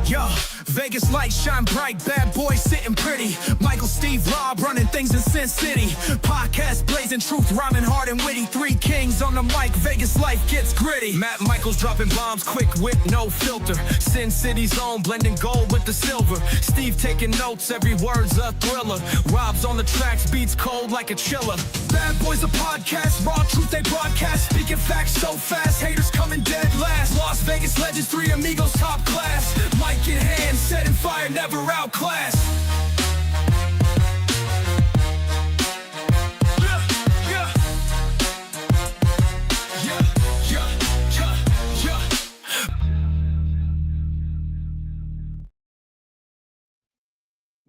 Yo, Vegas lights shine bright, bad boys sitting pretty. Michael, Steve, Rob running things in Sin City. Podcast blazing truth, rhyming hard and witty. Three kings on the mic, Vegas life gets gritty. Matt Michaels dropping bombs, quick wit, no filter. Sin City's own, blending gold with the silver. Steve taking notes, every word's a thriller. Rob's on the tracks, beats cold like a chiller. Bad boys a podcast, raw truth they broadcast. Speaking facts so fast, haters coming dead last. Las Vegas legends, three amigos top class. Mic in hand, setting fire, never outclassed.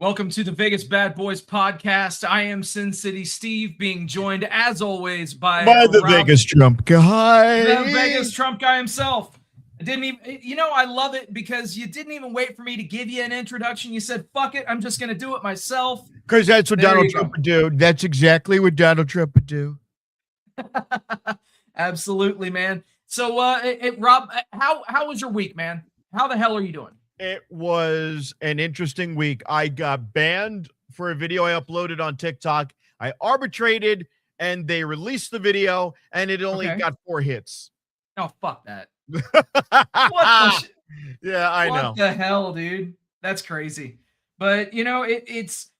Welcome to the Vegas Bad Boys podcast. I am Sin City Steve, being joined as always by the Vegas Trump guy. The Vegas Trump guy himself. I didn't even, I love it because you didn't even wait for me to give you an introduction. You said, fuck it, I'm just going to do it myself. Because that's what Donald Trump would do. That's exactly what Donald Trump would do. Absolutely, man. So, Rob, how was your week, man? How the hell are you doing? It was an interesting week. I got banned for a video I uploaded on TikTok. I arbitrated, and they released the video, and it only got 4 hits. Oh, fuck that. Yeah, I know. What the hell, dude? That's crazy. But it's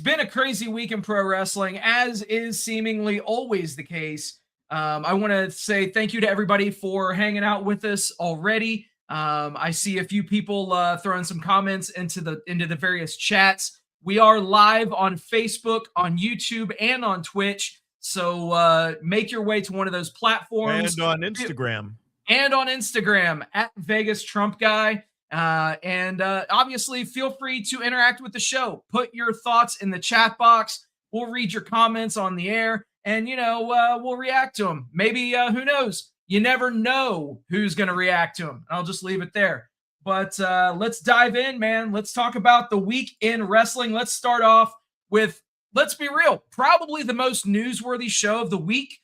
been a crazy week in pro wrestling, as is seemingly always the case. I want to say thank you to everybody for hanging out with us already. I see a few people throwing some comments into the various chats. We are live on Facebook, on YouTube, and on Twitch. So make your way to one of those platforms. And on Instagram. At Vegas Trump Guy. And obviously, feel free to interact with the show. Put your thoughts in the chat box. We'll read your comments on the air, and we'll react to them. Maybe who knows? You never know who's going to react to them. I'll just leave it there. But let's dive in, man. Let's talk about the week in wrestling. Let's start off with, let's be real, probably the most newsworthy show of the week,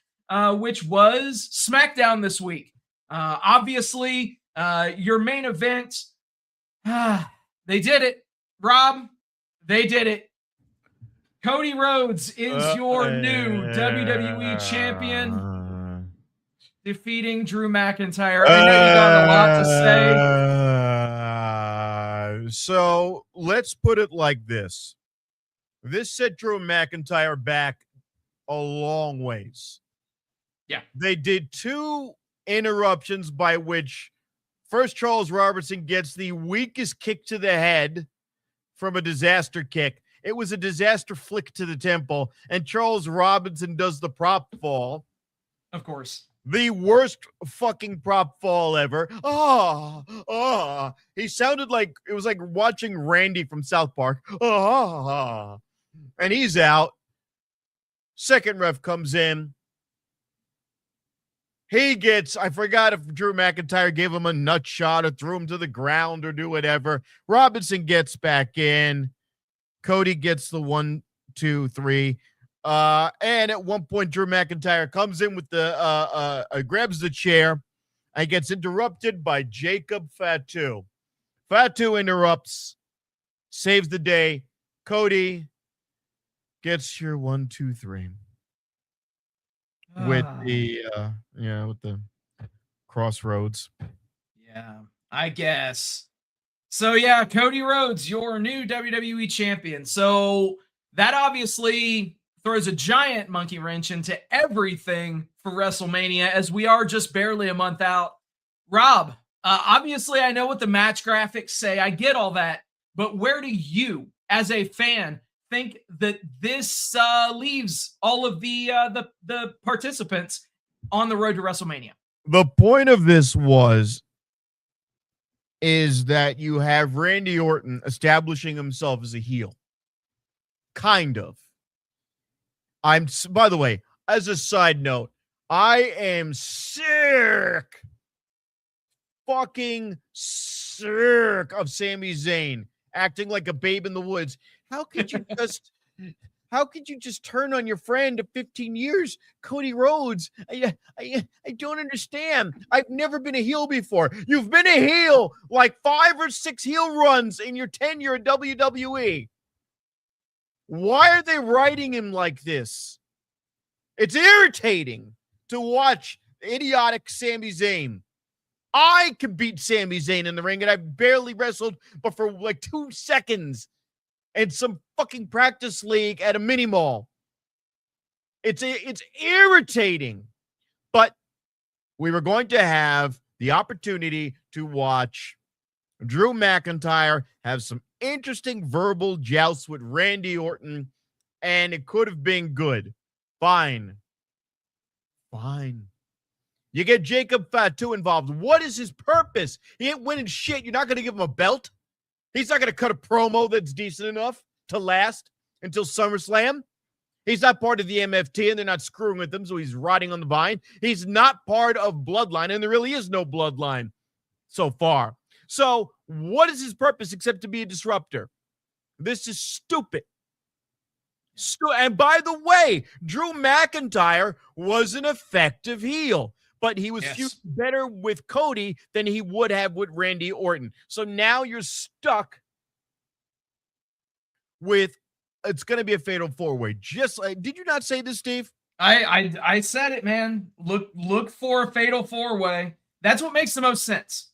which was SmackDown this week. Obviously, your main event, they did it. Rob, they did it. Cody Rhodes is your new WWE champion, defeating Drew McIntyre. I know you got a lot to say. So let's put it like this. This set Drew McIntyre back a long ways. Yeah. They did 2 interruptions by which first Charles Robinson gets the weakest kick to the head from a disaster kick. It was a disaster flick to the temple, and Charles Robinson does the prop fall. Of course. The worst fucking prop fall ever. He sounded like, it was like watching Randy from South Park. And he's out. Second ref comes in. He gets, I forgot if Drew McIntyre gave him a nut shot or threw him to the ground or do whatever. Robinson gets back in. Cody gets the 1, 2, 3. And at one point, Drew McIntyre comes in with the, grabs the chair and gets interrupted by Jacob Fatu. Fatu interrupts, saves the day. Cody gets your 1, 2, 3. With the crossroads. Yeah, I guess. So yeah, Cody Rhodes, your new WWE champion. So that obviously throws a giant monkey wrench into everything for WrestleMania, as we are just barely a month out. Rob, obviously I know what the match graphics say. I get all that, but where do you, as a fan, think that this leaves all of the participants on the road to WrestleMania? The point of this is that you have Randy Orton establishing himself as a heel. Kind of. By the way, as a side note, I am fucking sick of Sami Zayn acting like a babe in the woods. How could you How could you just turn on your friend of 15 years, Cody Rhodes? I don't understand. I've never been a heel before. You've been a heel like 5 or 6 heel runs in your tenure at WWE. Why are they writing him like this? It's irritating to watch idiotic Sami Zayn. I can beat Sami Zayn in the ring, and I've barely wrestled, but for like 2 seconds in some fucking practice league at a mini mall. It's irritating. But we were going to have the opportunity to watch Drew McIntyre have some interesting verbal jousts with Randy Orton, and it could have been good. Fine. You get Jacob Fatu involved. What is his purpose? He ain't winning shit. You're not going to give him a belt? He's not going to cut a promo that's decent enough to last until SummerSlam. He's not part of the MFT, and they're not screwing with him, so he's rotting on the vine. He's not part of Bloodline, and there really is no Bloodline so far. So what is his purpose except to be a disruptor? This is stupid. And by the way, Drew McIntyre was an effective heel, but he was feuding better with Cody than he would have with Randy Orton. So now you're stuck with, it's going to be a fatal 4-way. Just like, did you not say this, Steve? I said it, man. Look for a fatal 4-way. That's what makes the most sense.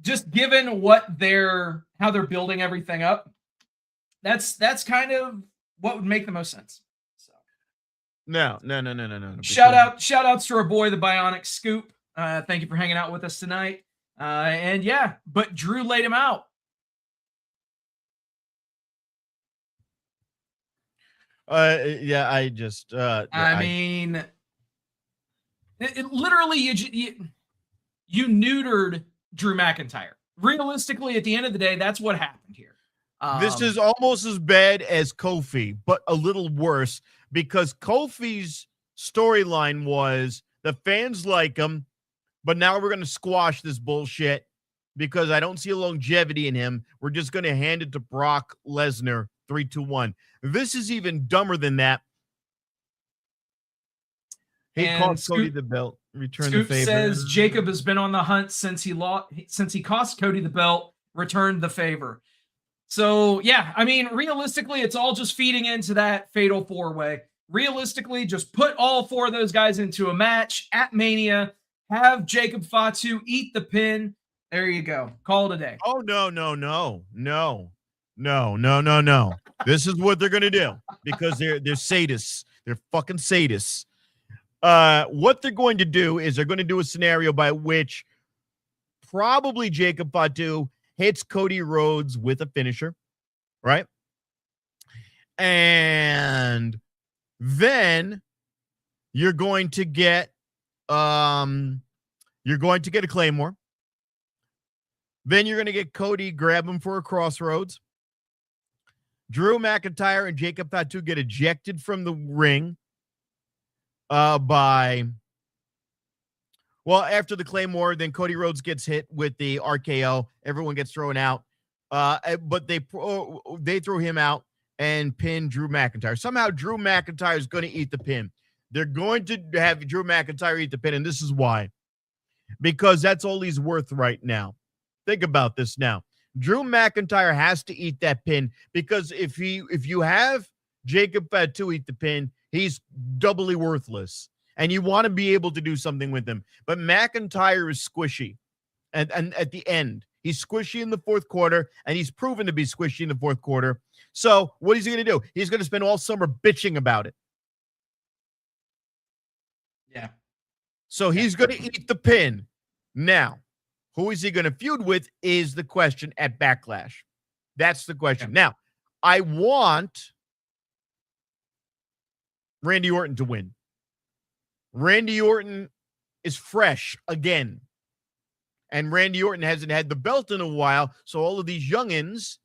Just given how they're building everything up, that's kind of what would make the most sense. So no. Shout outs to our boy, the Bionic Scoop. Thank you for hanging out with us tonight. And yeah, but Drew laid him out. I mean, it literally you neutered Drew McIntyre. Realistically, at the end of the day, that's what happened here. This is almost as bad as Kofi, but a little worse, because Kofi's storyline was the fans like him, but now we're going to squash this bullshit because I don't see a longevity in him. We're just going to hand it to Brock Lesnar 3-2-1. This is even dumber than that. He called Cody the belt. Return the favor. Says Jacob has been on the hunt since he cost Cody the belt. Returned the favor. So yeah, I mean, realistically, it's all just feeding into that fatal 4-way. Realistically, just put all 4 of those guys into a match at Mania. Have Jacob Fatu eat the pin. There you go. Call it a day. Oh no. This is what they're gonna do because they're sadists. They're fucking sadists. What they're going to do is they're going to do a scenario by which probably Jacob Fatu hits Cody Rhodes with a finisher, right? And then you're going to get a Claymore. Then you're going to get Cody grab him for a crossroads. Drew McIntyre and Jacob Fatu get ejected from the ring after the Claymore, then Cody Rhodes gets hit with the RKO. Everyone gets thrown out. But they throw him out and pin Drew McIntyre. Somehow Drew McIntyre is going to eat the pin. They're going to have Drew McIntyre eat the pin, and this is why. Because that's all he's worth right now. Think about this now. Drew McIntyre has to eat that pin because if you have Jacob Fatu eat the pin, he's doubly worthless. And you want to be able to do something with him. But McIntyre is squishy. And at the end, he's squishy in the fourth quarter, and he's proven to be squishy in the fourth quarter. So what is he going to do? He's going to spend all summer bitching about it. Yeah. So he's going to eat the pin. Now, who is he going to feud with is the question at Backlash. That's the question. Yeah. Now, I want Randy Orton to win. Randy Orton is fresh again. And Randy Orton hasn't had the belt in a while. So all of these youngins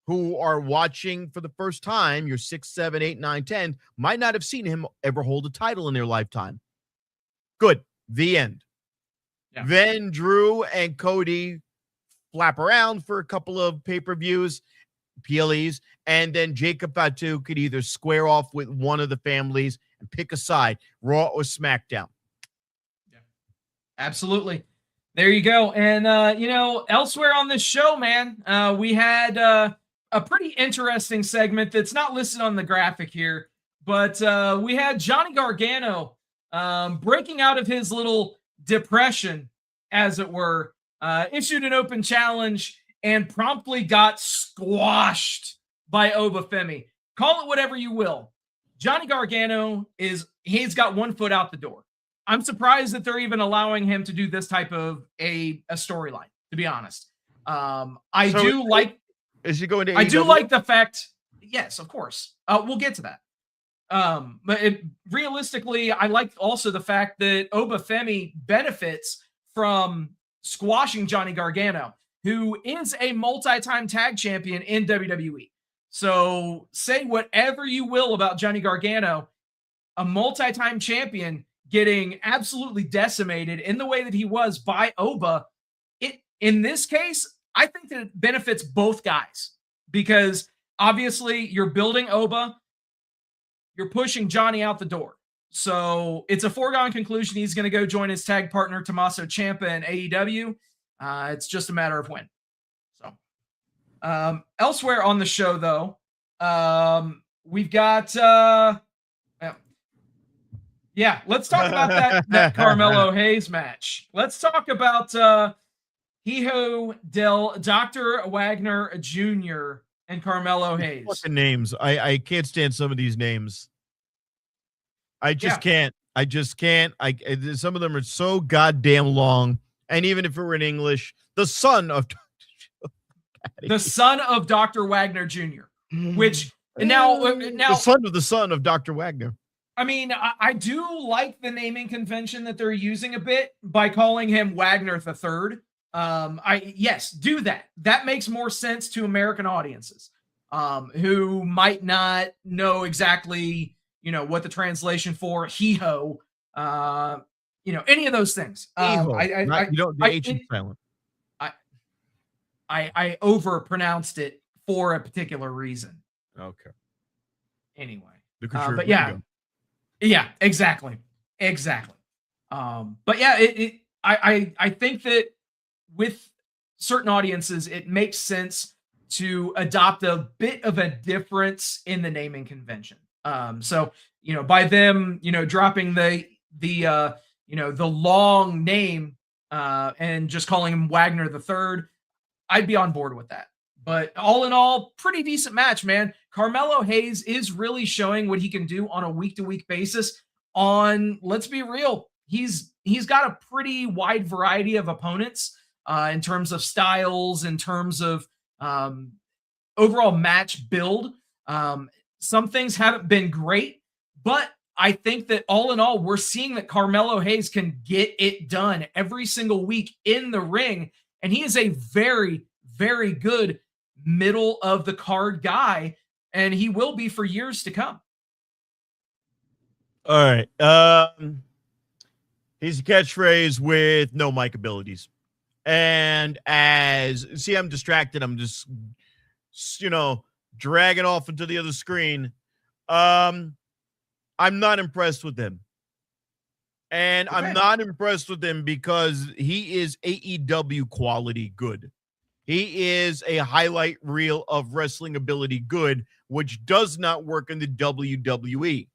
who are watching for the first time, your 6, 7, 8, 9, 10, might not have seen him ever hold a title in their lifetime. Good. The end. Yeah. Then Drew and Cody flap around for a couple of pay-per-views. PLEs, and then Jacob Fatu could either square off with one of the families and pick a side, Raw or SmackDown. Yeah, absolutely. There you go. And, elsewhere on this show, man, we had a pretty interesting segment that's not listed on the graphic here, but we had Johnny Gargano breaking out of his little depression, as it were, issued an open challenge and promptly got squashed by Obafemi. Call it whatever you will. Johnny Gargano he's got 1 foot out the door. I'm surprised that they're even allowing him to do this type of a storyline, to be honest. Is he going to AEW? I do like the fact, yes, of course. We'll get to that. But realistically, I like also the fact that Obafemi benefits from squashing Johnny Gargano, who is a multi-time tag champion in WWE. So say whatever you will about Johnny Gargano, a multi-time champion getting absolutely decimated in the way that he was by Oba. In this case, I think that it benefits both guys because obviously you're building Oba, you're pushing Johnny out the door. So it's a foregone conclusion he's going to go join his tag partner Tommaso Ciampa in AEW. It's just a matter of when. So elsewhere on the show, though, we've got let's talk about that Carmelo Hayes match. Let's talk about Hijo del Dr. Wagner Jr. and Carmelo Hayes. Fucking names. I can't stand some of these names. I just can't. Some of them are so goddamn long. And even if it were in English, the son of Dr. Wagner Jr., which now the son of Dr. Wagner. I mean, I do like the naming convention that they're using a bit by calling him Wagner III. Yes, do that. That makes more sense to American audiences who might not know exactly, what the translation for Hijo, any of those things. The H is silent. I overpronounced it for a particular reason. Okay. Anyway, but yeah, exactly. But yeah, I think that with certain audiences, it makes sense to adopt a bit of a difference in the naming convention. So by them, dropping the long name and just calling him Wagner III, I'd be on board with that. But all in all, pretty decent match, man. Carmelo Hayes is really showing what he can do on a week-to-week basis. Let's be real, he's got a pretty wide variety of opponents in terms of styles, in terms of overall match build. Some things haven't been great, but I think that all in all, we're seeing that Carmelo Hayes can get it done every single week in the ring. And he is a very, very good middle of the card guy, and he will be for years to come. All right. He's a catchphrase with no mic abilities. And I'm distracted. I'm just, dragging off into the other screen. I'm not impressed with him. And okay. I'm not impressed with him because he is AEW quality good. He is a highlight reel of wrestling ability good, which does not work in the WWE.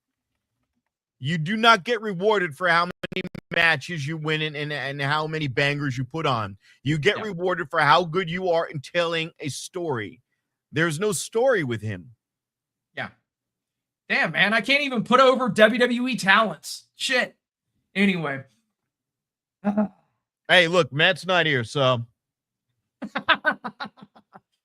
You do not get rewarded for how many matches you win and how many bangers you put on. You get rewarded for how good you are in telling a story. There's no story with him. Yeah. Damn, man. I can't even put over WWE talents. Shit. Anyway. Hey, look, Matt's not here, so.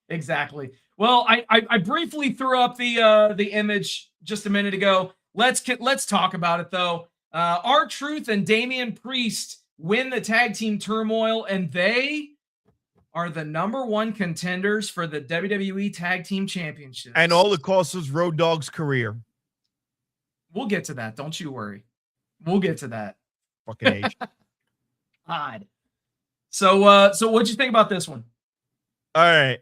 Exactly. Well, I briefly threw up the image just a minute ago. Let's talk about it though. R-Truth and Damian Priest win the tag team turmoil, and they are the #1 contenders for the WWE Tag Team Championship. And all it costs is Road Dogg's career. We'll get to that. Don't you worry. We'll get to that. Fucking age. God. So what'd you think about this one? All right.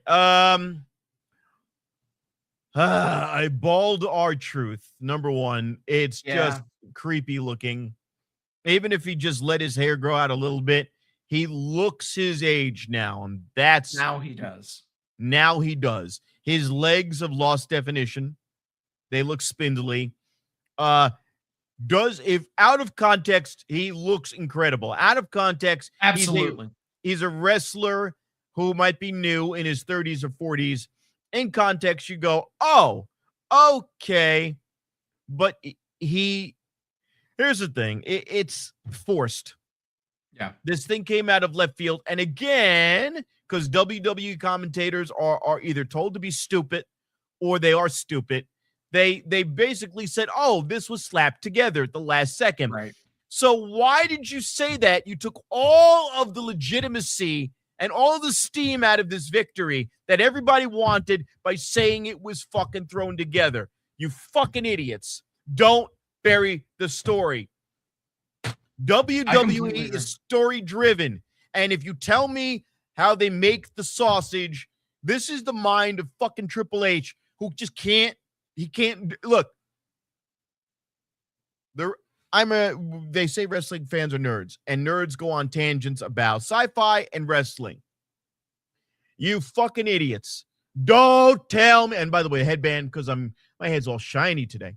I bald R-Truth. Number one, it's Yeah. just creepy looking. Even if he just let his hair grow out a little bit, he looks his age now, and that's Now he does. now he does. His legs have lost definition. They look spindly. If out of context, he looks incredible. Out of context, Absolutely. he's a wrestler who might be new in his 30s or 40s. In context, you go, oh, okay. But here's the thing. It's forced. Yeah. This thing came out of left field. And again, because WWE commentators are either told to be stupid or they are stupid, they basically said, oh, this was slapped together at the last second. Right. So why did you say that? You took all of the legitimacy and all of the steam out of this victory that everybody wanted by saying it was fucking thrown together. You fucking idiots. Don't bury the story. WWE is story driven. And if you tell me how they make the sausage, this is the mind of fucking Triple H, who just can't. He can't look. They say wrestling fans are nerds, and nerds go on tangents about sci-fi and wrestling. You fucking idiots. Don't tell me. And by the way, headband, because my head's all shiny today.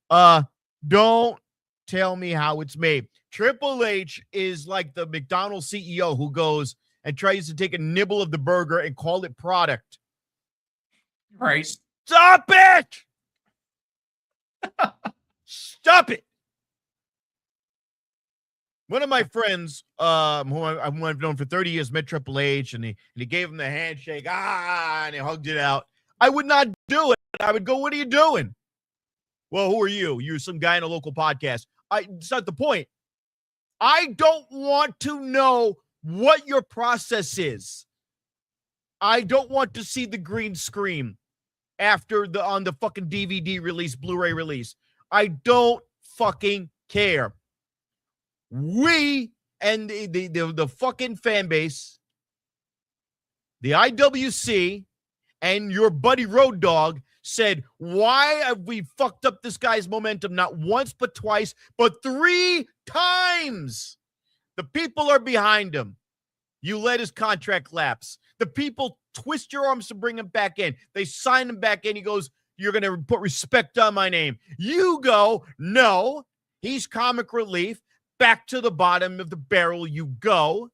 Don't tell me how it's made. Triple H is like the McDonald's CEO who goes and tries to take a nibble of the burger and call it product. Right. Stop it! Stop it! One of my friends, who I've known for 30 years, met Triple H, and he gave him the handshake, and he hugged it out. I would not do it. I would go, what are you doing? Well, who are you? You're some guy in a local podcast. It's not the point. I don't want to know what your process is. I don't want to see the green screen on the fucking DVD release, Blu-ray release. I don't fucking care. We and the fucking fan base, the IWC, and your buddy Road Dogg said, why have we fucked up this guy's momentum not once but twice, but 3 times? The people are behind him. You let his contract lapse. The people twist your arms to bring him back in. They sign him back in. He goes, you're going to put respect on my name. You go, no, he's comic relief. Back to the bottom of the barrel you go.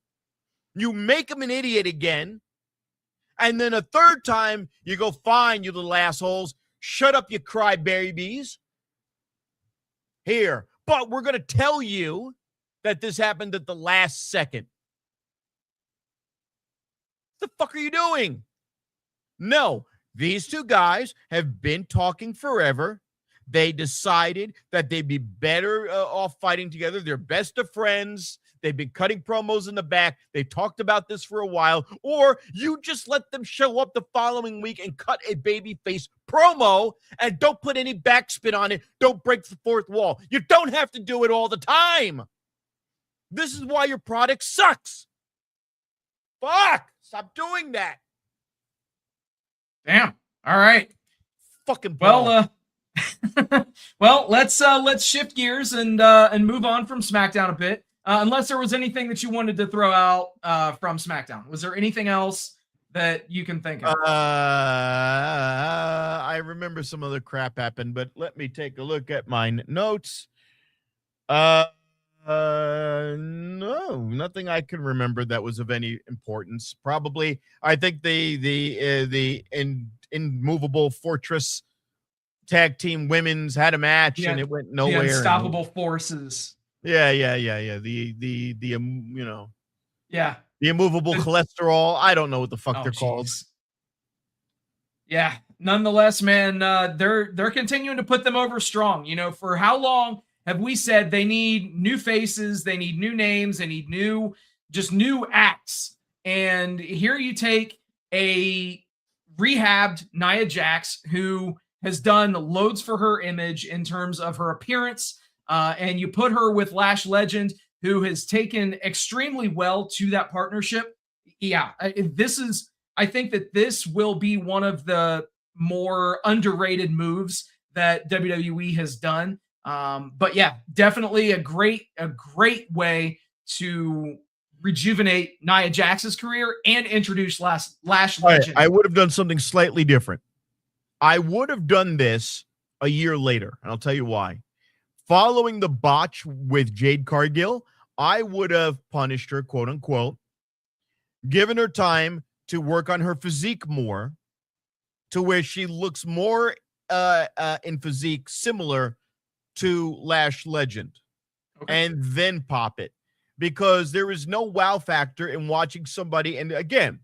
You make him an idiot again. And then a third time, you go, fine, you little assholes. Shut up, you crybabies. Here. But we're going to tell you that this happened at the last second. What the fuck are you doing? No, these two guys have been talking forever. They decided that they'd be better off fighting together. They're best of friends. They've been cutting promos in the back. They talked about this for a while. Or you just let them show up the following week and cut a babyface promo and don't put any backspin on it. Don't break the fourth wall. You don't have to do it all the time. This is why your product sucks. Fuck. Stop doing that. Damn. All right. Fucking Paul. Well, let's shift gears and move on from SmackDown a bit. Unless there was anything that you wanted to throw out from SmackDown. Was there anything else that you can think of? I remember some other crap happened, but let me take a look at my notes. No, nothing I can remember that was of any importance. Probably, I think the immovable fortress tag team women's had a match and it went nowhere. The unstoppable forces. Yeah. The immovable cholesterol. I don't know what the fuck they're called. Yeah. Nonetheless, man, they're continuing to put them over strong. You know, for how long have we said they need new faces, they need new names, they need new acts? And here you take a rehabbed Nia Jax who has done loads for her image in terms of her appearance, and you put her with Lash Legend, who has taken extremely well to that partnership. Yeah, I think that this will be one of the more underrated moves that WWE has done. But yeah, definitely a great way to rejuvenate Nia Jax's career and introduce Lash Legend. I would have done something slightly different. I would have done this a year later, and I'll tell you why. Following the botch with Jade Cargill, I would have punished her, quote unquote, given her time to work on her physique more, to where she looks more in physique similar to Lash Legend, and then pop it, because there is no wow factor in watching somebody, and again,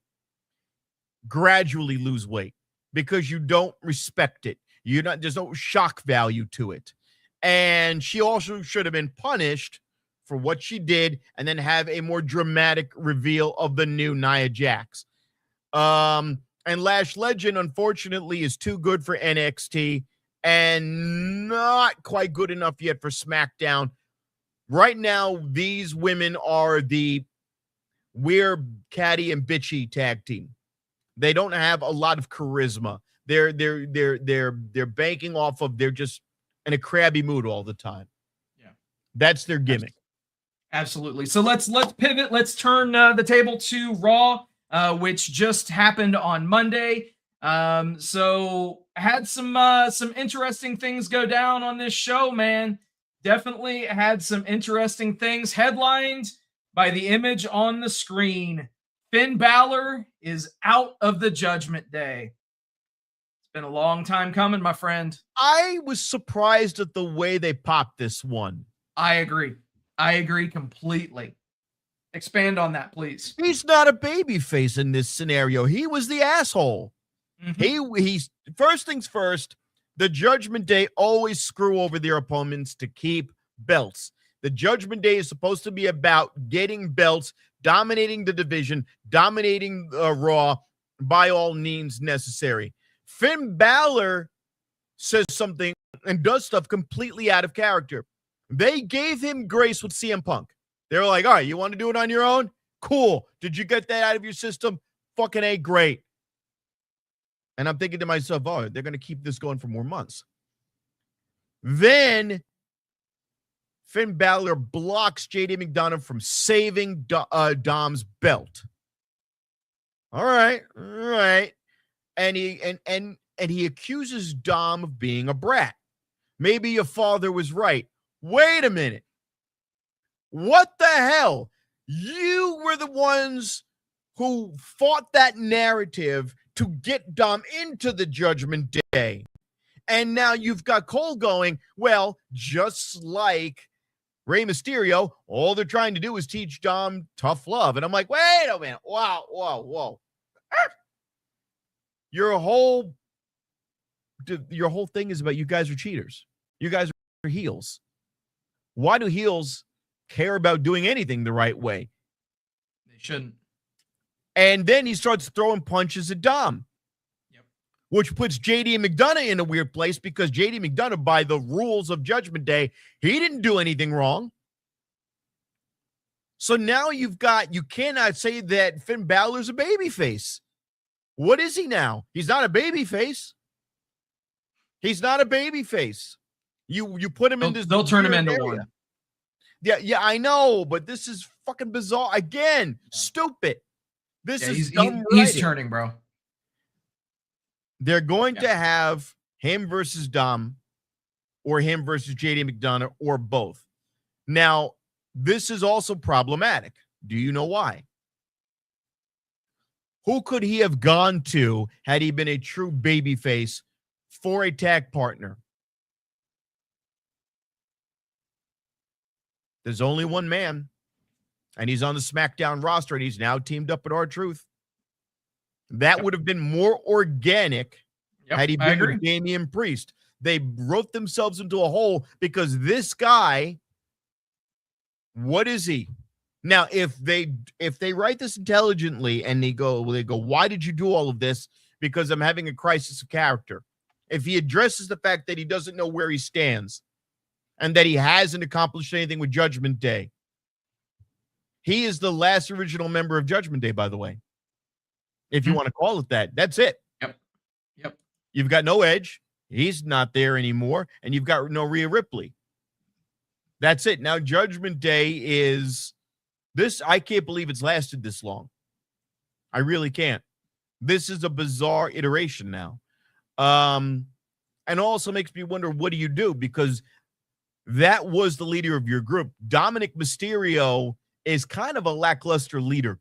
gradually lose weight because you don't respect it. There's no shock value to it. And she also should have been punished for what she did and then have a more dramatic reveal of the new Nia Jax. And Lash Legend, unfortunately, is too good for NXT and not quite good enough yet for SmackDown. Right now, these women are the we're catty and bitchy tag team. They don't have a lot of charisma. They're banking off of, they're just in a crabby mood all the time. Yeah, that's their gimmick. Absolutely. So let's pivot. Let's turn the table to Raw, which just happened on Monday. So had some interesting things go down on this show, man. Definitely had some interesting things, headlined by the image on the screen. Finn Balor is out of the Judgment Day. It's been a long time coming, my friend. I was surprised at the way they popped this one. I agree completely. Expand on that, please. He's not a babyface in this scenario. He was the asshole. He's first things first. The Judgment Day always screw over their opponents to keep belts. The Judgment Day is supposed to be about getting belts, dominating the division, dominating Raw by all means necessary. Finn Balor says something and does stuff completely out of character. They gave him grace with CM Punk. They were like, all right, you want to do it on your own? Cool. Did you get that out of your system? Fucking A, great. And I'm thinking to myself, oh, they're going to keep this going for more months. Then Finn Balor blocks JD McDonough from saving Dom's belt. All right. And he accuses Dom of being a brat. Maybe your father was right. Wait a minute. What the hell? You were the ones who fought that narrative to get Dom into the Judgment Day. And now you've got Cole going, well, just like Rey Mysterio, all they're trying to do is teach Dom tough love. And I'm like, wait a minute. Wow, whoa. Your whole thing is about you guys are cheaters. You guys are heels. Why do heels care about doing anything the right way? They shouldn't. And then he starts throwing punches at Dom, which puts JD McDonough in a weird place because JD McDonough, by the rules of Judgment Day, he didn't do anything wrong. So now you cannot say that Finn Balor's a babyface. What is he now? He's not a babyface. He's not a babyface. You put him in this. They'll turn him into area. one. Yeah, I know, but this is fucking bizarre. Again, stupid. This is dumb. He's turning, bro. They're going to have him versus Dom or him versus JD McDonough or both. Now, this is also problematic. Do you know why? Who could he have gone to had he been a true babyface for a tag partner? There's only one man, and he's on the SmackDown roster, and he's now teamed up with R-Truth. That would have been more organic had he been with Damian Priest. They wrote themselves into a hole because this guy, what is he? Now, if they write this intelligently and they go, why did you do all of this? Because I'm having a crisis of character. If he addresses the fact that he doesn't know where he stands and that he hasn't accomplished anything with Judgment Day. He is the last original member of Judgment Day, by the way. If you want to call it that. That's it. Yep. You've got no Edge. He's not there anymore. And you've got no Rhea Ripley. That's it. Now, Judgment Day is this. I can't believe it's lasted this long. I really can't. This is a bizarre iteration now. And also makes me wonder, what do you do? Because that was the leader of your group. Dominic Mysterio is kind of a lackluster leader.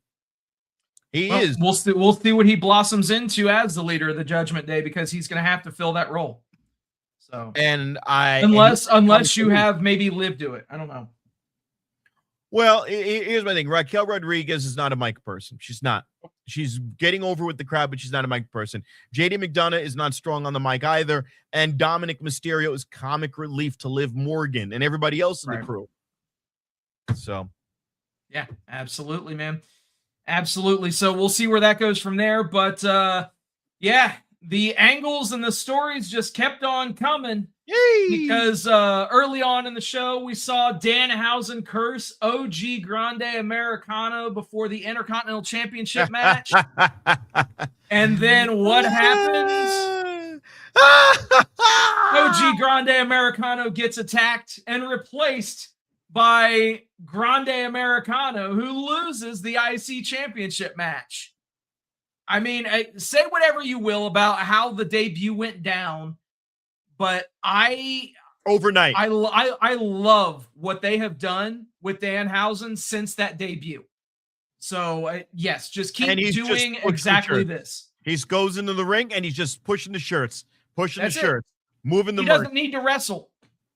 He is. We'll see what he blossoms into as the leader of the Judgment Day, because he's going to have to fill that role. So, unless you have maybe Liv do it, I don't know. Well, here's my thing. Raquel Rodriguez is not a mic person. She's not. She's getting over with the crowd, but she's not a mic person. JD McDonough is not strong on the mic either. And Dominic Mysterio is comic relief to Liv Morgan and everybody else in the crew. So, yeah, absolutely, man. Absolutely. So we'll see where that goes from there. But, yeah, the angles and the stories just kept on coming. Yay! Because early on in the show, we saw Danhausen curse OG Grande Americano before the Intercontinental Championship match. And then what happens? OG Grande Americano gets attacked and replaced by Grande Americano, who loses the IC Championship match. I mean, say whatever you will about how the debut went down, but overnight, I love what they have done with Danhausen since that debut. So yes, just keep doing exactly this. He goes into the ring and he's just pushing the shirts, moving the. He doesn't need to wrestle.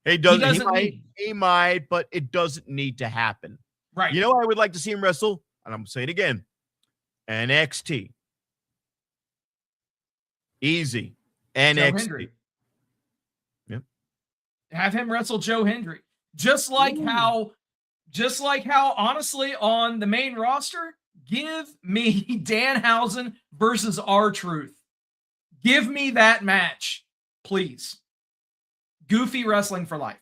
He might, but it doesn't need to happen. Right. You know, I would like to see him wrestle, and I'm going to say it again. NXT. Easy. NXT. Yep. Have him wrestle Joe Hendry. Just like how honestly on the main roster, give me Danhausen versus R-Truth. Give me that match, please. Goofy wrestling for life.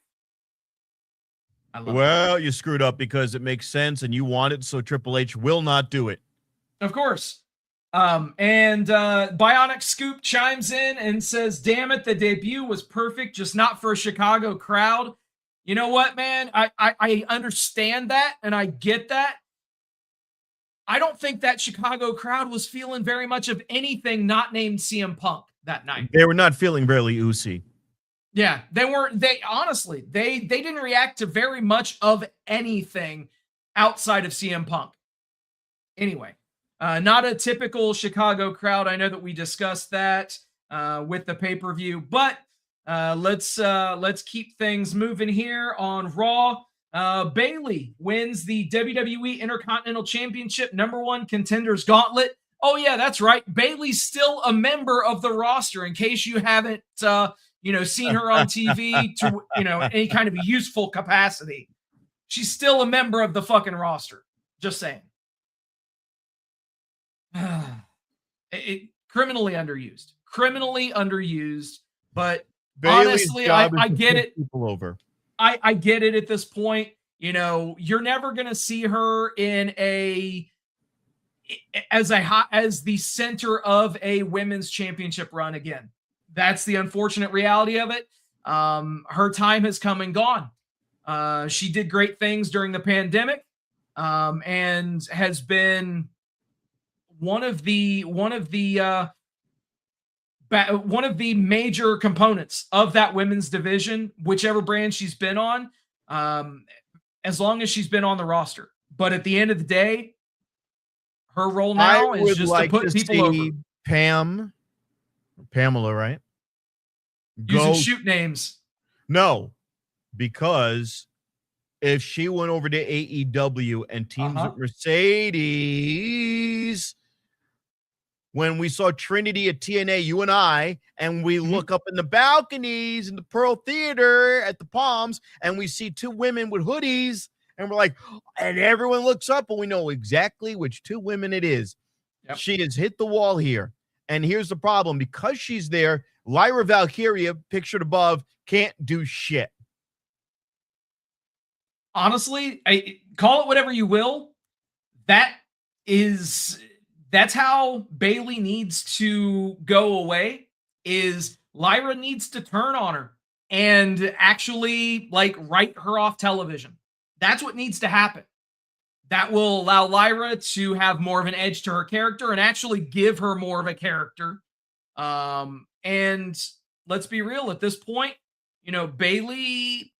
Well, you screwed up because it makes sense and you want it, so Triple H will not do it. Of course. And Bionic Scoop chimes in and says, damn it, the debut was perfect, just not for a Chicago crowd. You know what, man? I understand that, and I get that. I don't think that Chicago crowd was feeling very much of anything not named CM Punk that night. They were not feeling very oozy. Yeah, they weren't. They honestly, they didn't react to very much of anything outside of CM Punk. Anyway, not a typical Chicago crowd. I know that we discussed that with the pay-per-view, but let's keep things moving here on Raw. Bayley wins the WWE Intercontinental Championship #1 Contenders Gauntlet. Oh yeah, that's right. Bayley's still a member of the roster. In case you haven't, seen her on TV to, any kind of useful capacity. She's still a member of the fucking roster. Just saying. Criminally underused, but Bayley's honestly, I get it. People over. I get it at this point. You're never going to see her in as the center of a women's championship run again. That's the unfortunate reality of it. Her time has come and gone. She did great things during the pandemic, and has been one of the major components of that women's division, whichever brand she's been on, as long as she's been on the roster. But at the end of the day, her role now is just to put people over. Pamela, right? Using shoot names. No, because if she went over to AEW and teams with Mercedes, when we saw Trinity at TNA, you and I, and we look up in the balconies in the Pearl Theater at the Palms, and we see two women with hoodies, and we're like, and everyone looks up, and we know exactly which two women it is. Yep. She has hit the wall here. And here's the problem. Because she's there, Lyra Valkyria, pictured above, can't do shit. Honestly, call it whatever you will. That's how Bayley needs to go away. is Lyra needs to turn on her and actually like write her off television. That's what needs to happen. That will allow Lyra to have more of an edge to her character and actually give her more of a character. And let's be real at this point, you know, Bayley.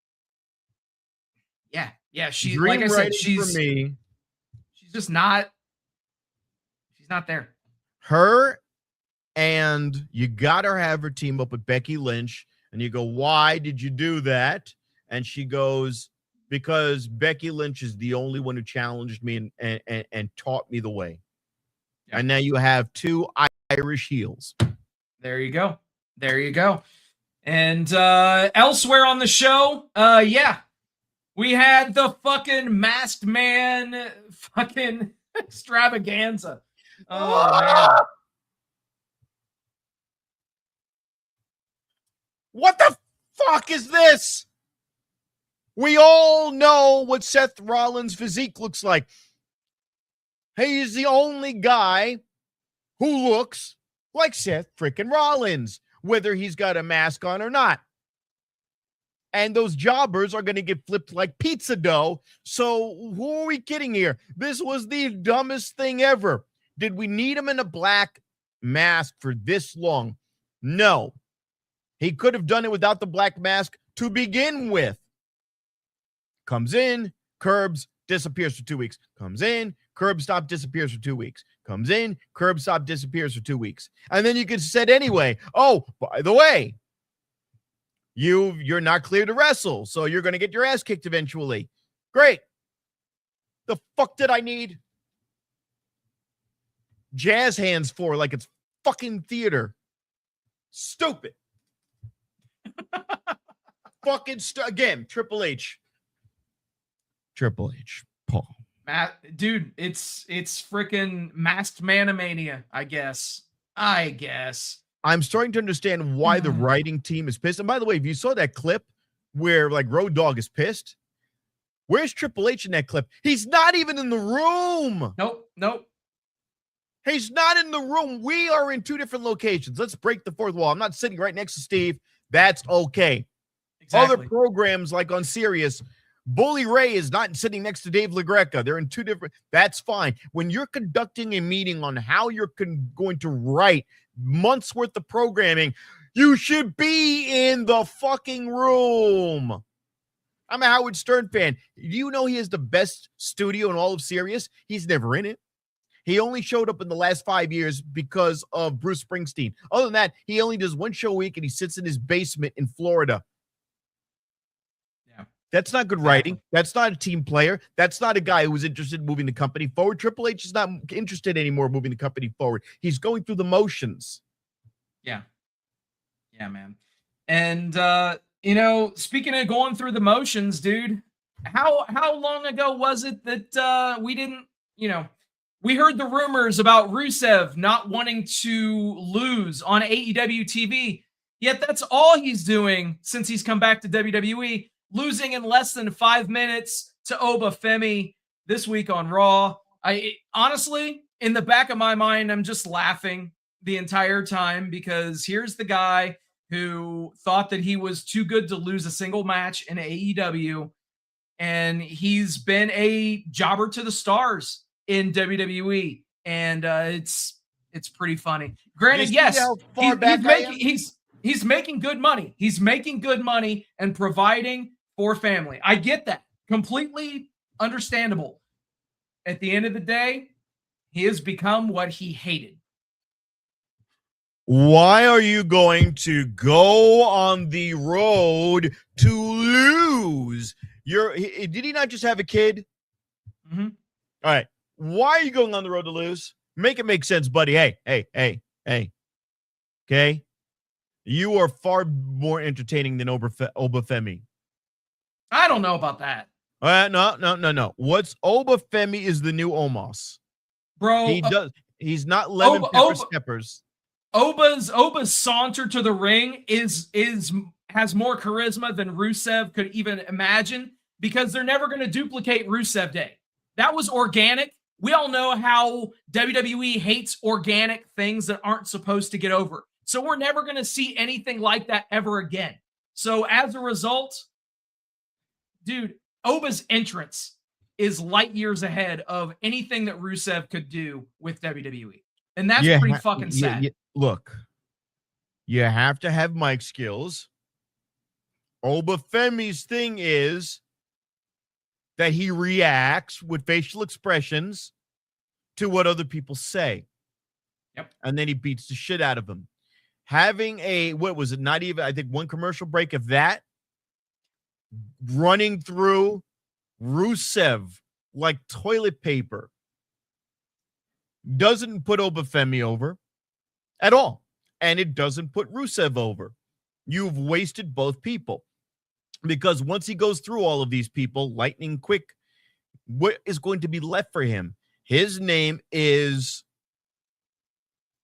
Yeah. She, Dream like I said, writing she's for me. she's just not. She's not there. Her, and you got to have her team up with Becky Lynch. And you go, why did you do that? And she goes, because Becky Lynch is the only one who challenged me and taught me the way. Yeah. And now you have two Irish heels. There you go. And elsewhere on the show, we had the fucking Masked Man fucking extravaganza. Oh, man. What the fuck is this? We all know what Seth Rollins' physique looks like. He's the only guy who looks like Seth freaking Rollins, whether he's got a mask on or not. And those jobbers are going to get flipped like pizza dough. So who are we kidding here? This was the dumbest thing ever. Did we need him in a black mask for this long? No. He could have done it without the black mask to begin with. Comes in, curbs, disappears for 2 weeks. Comes in, curb stop, disappears for 2 weeks. Comes in, curb stop, disappears for 2 weeks. And then you could said anyway, oh, by the way, you're not clear to wrestle, so you're going to get your ass kicked eventually. Great. The fuck did I need jazz hands for like it's fucking theater? Stupid. Fucking again, Triple H, Paul. Dude, it's freaking Masked Manamania, I guess. I'm starting to understand why the writing team is pissed. And by the way, if you saw that clip where like Road Dogg is pissed, where's Triple H in that clip? He's not even in the room. Nope. He's not in the room. We are in two different locations. Let's break the fourth wall. I'm not sitting right next to Steve. That's okay. Exactly. Other programs like on Sirius, Bully Ray is not sitting next to Dave LaGreca. They're in two different. That's fine. When you're conducting a meeting on how you're going to write months worth of programming, you should be in the fucking room. I'm a Howard Stern fan. Do you know he has the best studio in all of Sirius? He's never in it. He only showed up in the last 5 years because of Bruce Springsteen. Other than that, he only does one show a week and he sits in his basement in Florida. That's not good writing. That's not a team player. That's not a guy who was interested in moving the company forward. Triple H is not interested anymore in moving the company forward. He's going through the motions. Yeah, man. And, speaking of going through the motions, dude, how long ago was it that we didn't, we heard the rumors about Rusev not wanting to lose on AEW TV, yet that's all he's doing since he's come back to WWE. Losing in less than 5 minutes to Oba Femi this week on Raw. I honestly, in the back of my mind, I'm just laughing the entire time because here's the guy who thought that he was too good to lose a single match in AEW, and he's been a jobber to the stars in WWE, and it's pretty funny. Granted, yes, he's making good money. He's making good money and providing for family. I get that. Completely understandable. At the end of the day, he has become what he hated. Why are you going to go on the road to lose? Did he not just have a kid? Mm-hmm. All right. Why are you going on the road to lose? Make it make sense, buddy. Hey. Okay? You are far more entertaining than Oba Femi. I don't know about that. No. What's Oba Femi is the new Omos. Bro. He's not lemon pepper steppers. Oba's saunter to the ring has more charisma than Rusev could even imagine because they're never going to duplicate Rusev Day. That was organic. We all know how WWE hates organic things that aren't supposed to get over. So we're never going to see anything like that ever again. So as a result, dude, Oba's entrance is light years ahead of anything that Rusev could do with WWE. And that's pretty fucking sad. Look, you have to have mic skills. Obafemi's thing is that he reacts with facial expressions to what other people say. Yep. And then he beats the shit out of them. Having what was it? Not even, I think, one commercial break of that running through Rusev like toilet paper doesn't put Obafemi over at all. And it doesn't put Rusev over. You've wasted both people. Because once he goes through all of these people, lightning quick, what is going to be left for him? His name is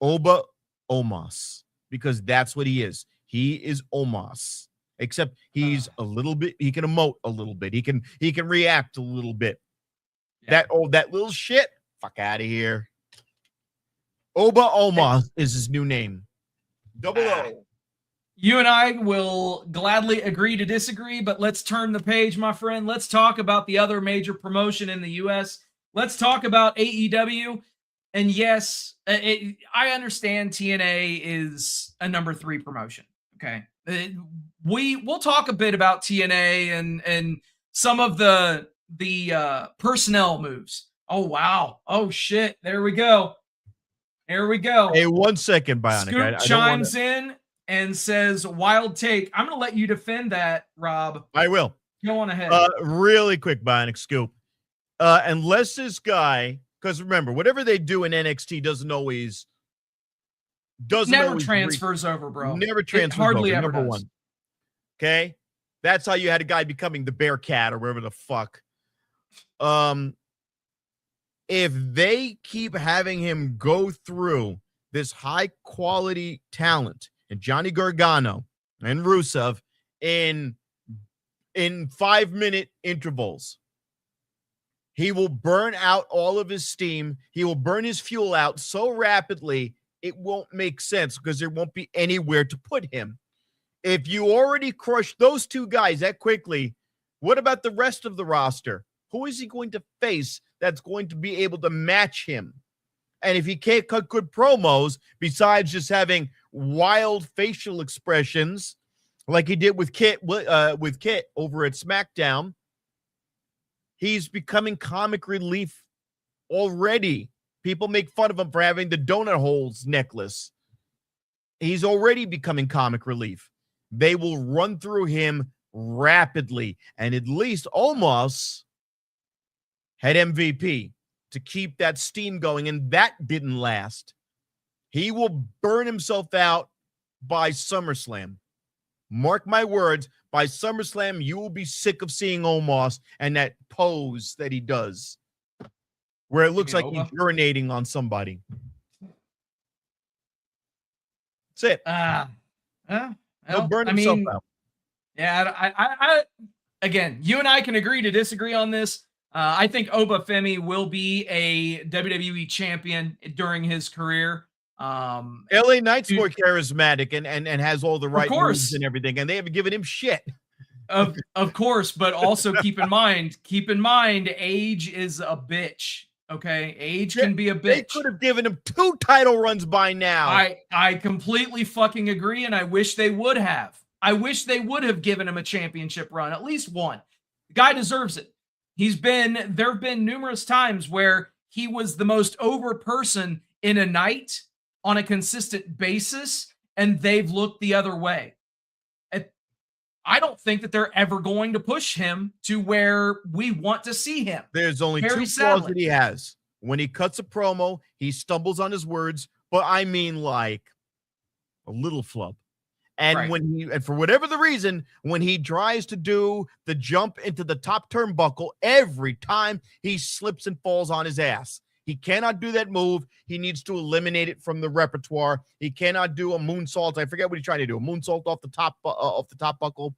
Oba Omos, because that's what he is. He is Omos, except he's a little bit, he can emote a little bit. He can react a little bit. Yeah. That little shit, fuck out of here. Oba Omos is his new name. Double O. You and I will gladly agree to disagree, but let's turn the page, my friend. Let's talk about the other major promotion in the U.S. Let's talk about AEW. And yes, I understand TNA is a number 3 promotion. Okay. We'll talk a bit about TNA and some of the personnel moves. Oh, wow. Oh, shit. There we go. There we go. Hey, 1 second, Bionic. Scoop chimes in and says, wild take. I'm going to let you defend that, Rob. I will. Go on ahead. Really quick, Bionic Scoop. Unless this guy, because remember, whatever they do in NXT never transfers over, bro. Never transfers hardly over. Ever Number does. 1. Okay? That's how you had a guy becoming the Bearcat or whatever the fuck. If they keep having him go through this high quality talent and Johnny Gargano and Rusev in 5-minute intervals, he will burn out all of his steam. He will burn his fuel out so rapidly, it won't make sense because there won't be anywhere to put him. If you already crushed those 2 guys that quickly, what about the rest of the roster? Who is he going to face that's going to be able to match him? And if he can't cut good promos, besides just having wild facial expressions like he did with Kit over at SmackDown, he's becoming comic relief already. People make fun of him for having the donut holes necklace. He's already becoming comic relief. They will run through him rapidly, and at least Omos had MVP to keep that steam going, and that didn't last. He will burn himself out by SummerSlam. Mark my words, by SummerSlam, you will be sick of seeing Omos and that pose that he does, where it looks like he's urinating on somebody. That's it. He'll burn himself out. Yeah, I again, you and I can agree to disagree on this. I think Obafemi will be a WWE champion during his career. LA Knight's more charismatic and has all the right moves and everything, and they haven't given him shit. Of course, but also keep in mind, age is a bitch. Okay, age can be a bitch. They could have given him 2 title runs by now. I completely fucking agree, and I wish they would have. I wish they would have given him a championship run, at least one. The guy deserves it. There have been numerous times where he was the most over person in a night on a consistent basis, and they've looked the other way. I don't think that they're ever going to push him to where we want to see him. There's only 2 flaws that he has. When he cuts a promo, he stumbles on his words, but I mean like a little flub. And and for whatever the reason, when he tries to do the jump into the top turnbuckle, every time he slips and falls on his ass. He cannot do that move. He needs to eliminate it from the repertoire. He cannot do a moonsault. I forget what he's trying to do. A moonsault off the top buckle.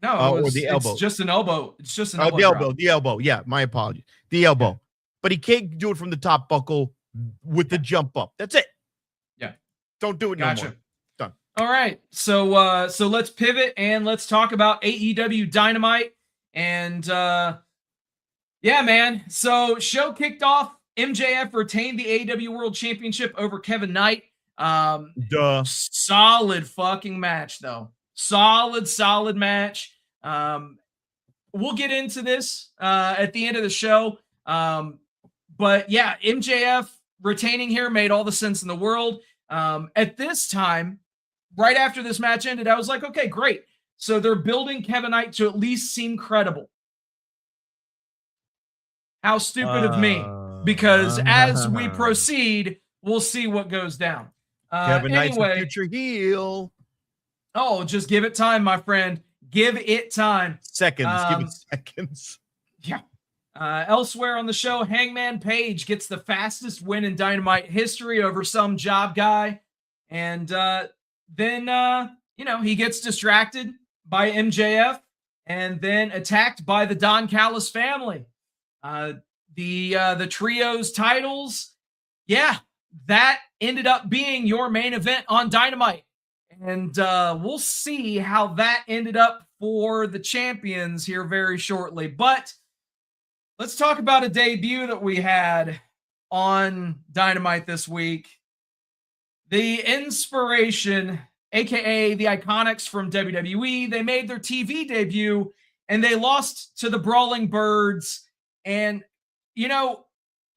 No, or the elbow. It's just an elbow. It's just an elbow. The elbow. Yeah, my apologies. The elbow. Yeah. But he can't do it from the top buckle with the jump up. That's it. Yeah. Don't do it no more. All right. So let's pivot and let's talk about AEW Dynamite. And yeah, man. So show kicked off. MJF retained the AEW World Championship over Kevin Knight. Duh. Solid fucking match, though. Solid match. We'll get into this at the end of the show. But yeah, MJF retaining here made all the sense in the world. At this time, right after this match ended, I was like, okay, great. So they're building Kevin Knight to at least seem credible. How stupid of me. Because as we proceed, we'll see what goes down. Kevin Knight's a future heel. Oh, just give it time, my friend. Give it time. Seconds. Give it seconds. Yeah. Elsewhere on the show, Hangman Page gets the fastest win in Dynamite history over some job guy. And then, he gets distracted by MJF and then attacked by the Don Callis family. The trios titles, yeah, that ended up being your main event on Dynamite. And we'll see how that ended up for the champions here very shortly. But let's talk about a debut that we had on Dynamite this week. The Inspiration, aka the Iconics from WWE, they made their TV debut and they lost to the Brawling Birds. And,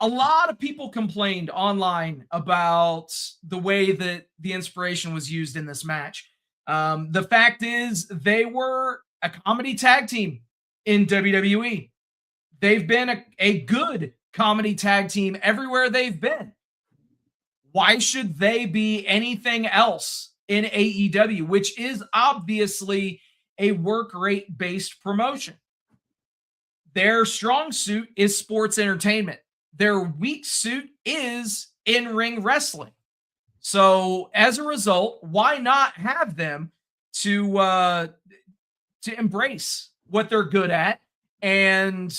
a lot of people complained online about the way that the Inspiration was used in this match. The fact is, they were a comedy tag team in WWE. They've been a good comedy tag team everywhere they've been. Why should they be anything else in AEW, which is obviously a work rate based promotion? Their strong suit is sports entertainment. Their weak suit is in-ring wrestling. So as a result, why not have them to embrace what they're good at and,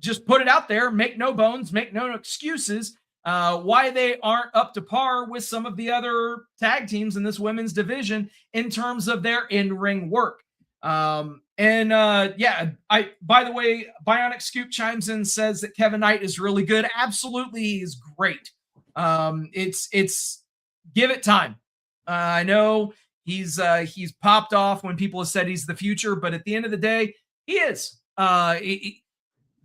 just put it out there, make no bones, make no excuses, why they aren't up to par with some of the other tag teams in this women's division in terms of their in-ring work. By the way, Bionic Scoop chimes in, says that Kevin Knight is really good. Absolutely, he's great. It's give it time. I know he's popped off when people have said he's the future, but at the end of the day, he is.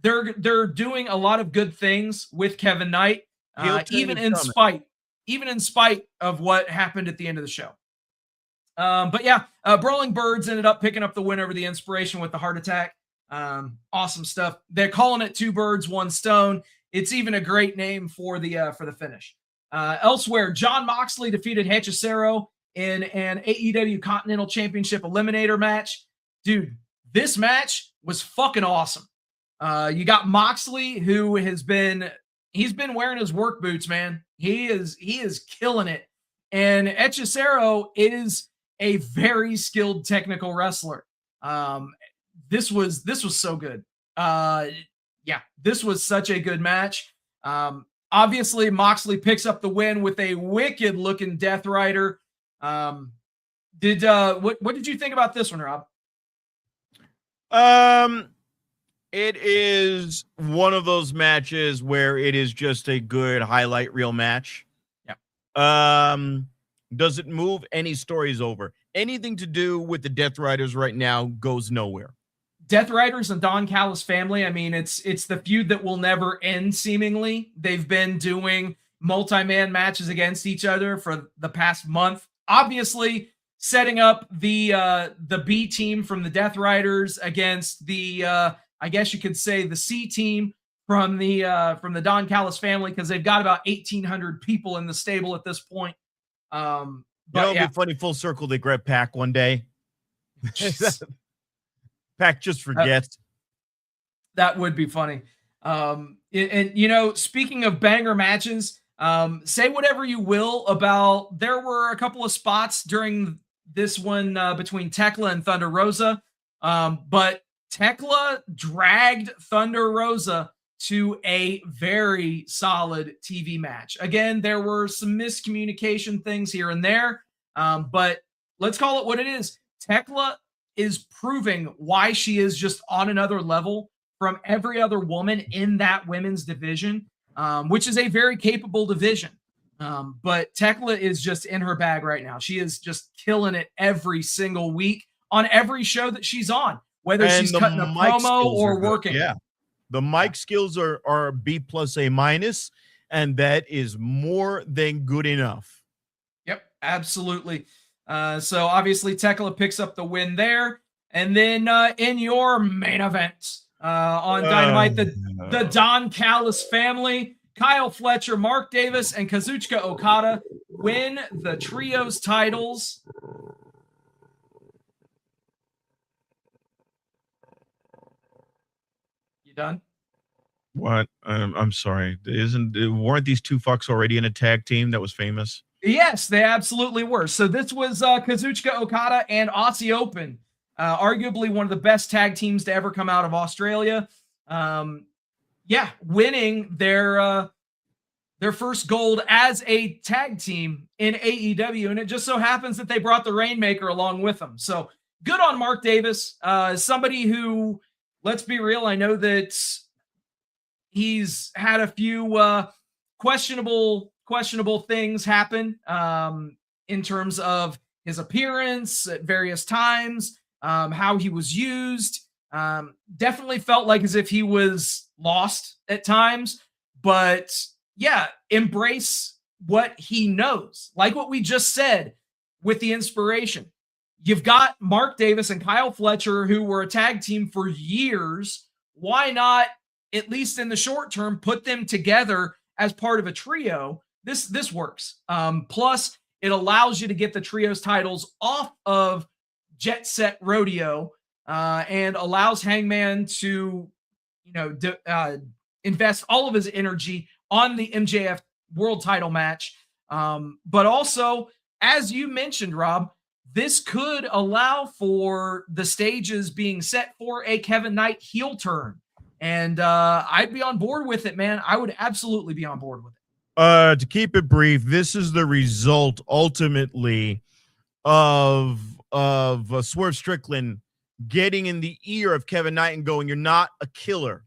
They're doing a lot of good things with Kevin Knight, even in spite of what happened at the end of the show. Brawling Birds ended up picking up the win over the Inspiration with the heart attack. Awesome stuff. They're calling it 2 birds, 1 stone. It's even a great name for the finish. Elsewhere, Jon Moxley defeated Hechicero in an AEW Continental Championship Eliminator match. Dude, this match was fucking awesome. You got Moxley, who he's been wearing his work boots, man. He is killing it. And Hechicero is a very skilled technical wrestler. This was so good. This was such a good match. Obviously, Moxley picks up the win with a wicked looking Death Rider. What did you think about this one, Rob? It is one of those matches where it is just a good highlight reel match. Yeah. Does it move any stories over? Anything to do with the Death Riders right now goes nowhere. Death Riders and Don Callis family, I mean, it's the feud that will never end, seemingly. They've been doing multi-man matches against each other for the past month. Obviously, setting up the B team from the Death Riders against the, I guess you could say, the C team from the Don Callis family, because they've got about 1,800 people in the stable at this point. It'll be funny, full circle. They grab Pac one day. Pac just forgets. That would be funny. Speaking of banger matches, say whatever you will about, there were a couple of spots during this one between Tekla and Thunder Rosa, but Tekla dragged Thunder Rosa to a very solid TV match. Again, there were some miscommunication things here and there, But let's call it what it is. Tekla is proving why she is just on another level from every other woman in that women's division, which is a very capable division. But Tekla is just in her bag right now. She is just killing it every single week on every show that she's on, whether she's cutting a promo or working. Yeah. The mic skills are B plus A minus, and that is more than good enough. Yep, absolutely. So obviously Tekla picks up the win there. And then in your main event on Dynamite, the Don Callis family, Kyle Fletcher, Mark Davis, and Kazuchika Okada win the trios titles. You done? What? I'm sorry. Weren't these two fucks already in a tag team that was famous? Yes, they absolutely were. So this was Kazuchika Okada and Aussie Open, arguably one of the best tag teams to ever come out of Australia. Winning their first gold as a tag team in AEW, and it just so happens that they brought the Rainmaker along with them. So good on Mark Davis, somebody who, let's be real, I know that he's had a few questionable things happen in terms of his appearance at various times, how he was used. Definitely felt like as if he was lost at times, but yeah, embrace what he knows. Like what we just said with the inspiration. You've got Mark Davis and Kyle Fletcher, who were a tag team for years. Why not, at least in the short term, put them together as part of a trio? This works. Plus, it allows you to get the trios titles off of Jet Set Rodeo and allows Hangman to, invest all of his energy on the MJF World Title match. But also, as you mentioned, Rob, this could allow for the stages being set for a Kevin Knight heel turn. And I'd be on board with it, man. I would absolutely be on board with it. To keep it brief, this is the result ultimately of Swerve Strickland getting in the ear of Kevin Knight and going, "You're not a killer."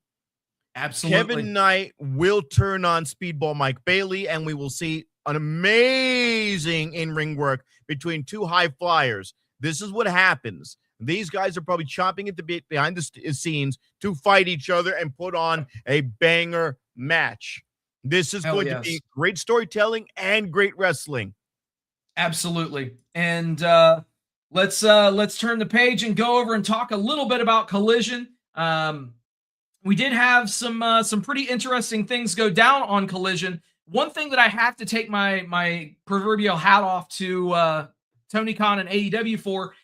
Absolutely. Kevin Knight will turn on Speedball Mike Bailey, and we will see an amazing in-ring work between two high flyers. This is what happens. These guys are probably chomping at the bit behind the scenes to fight each other and put on a banger match. This is going to be great storytelling and great wrestling. Absolutely. And let's turn the page and go over and talk a little bit about Collision. We did have some pretty interesting things go down on Collision. One thing that I have to take my proverbial hat off to Tony Khan and AEW for,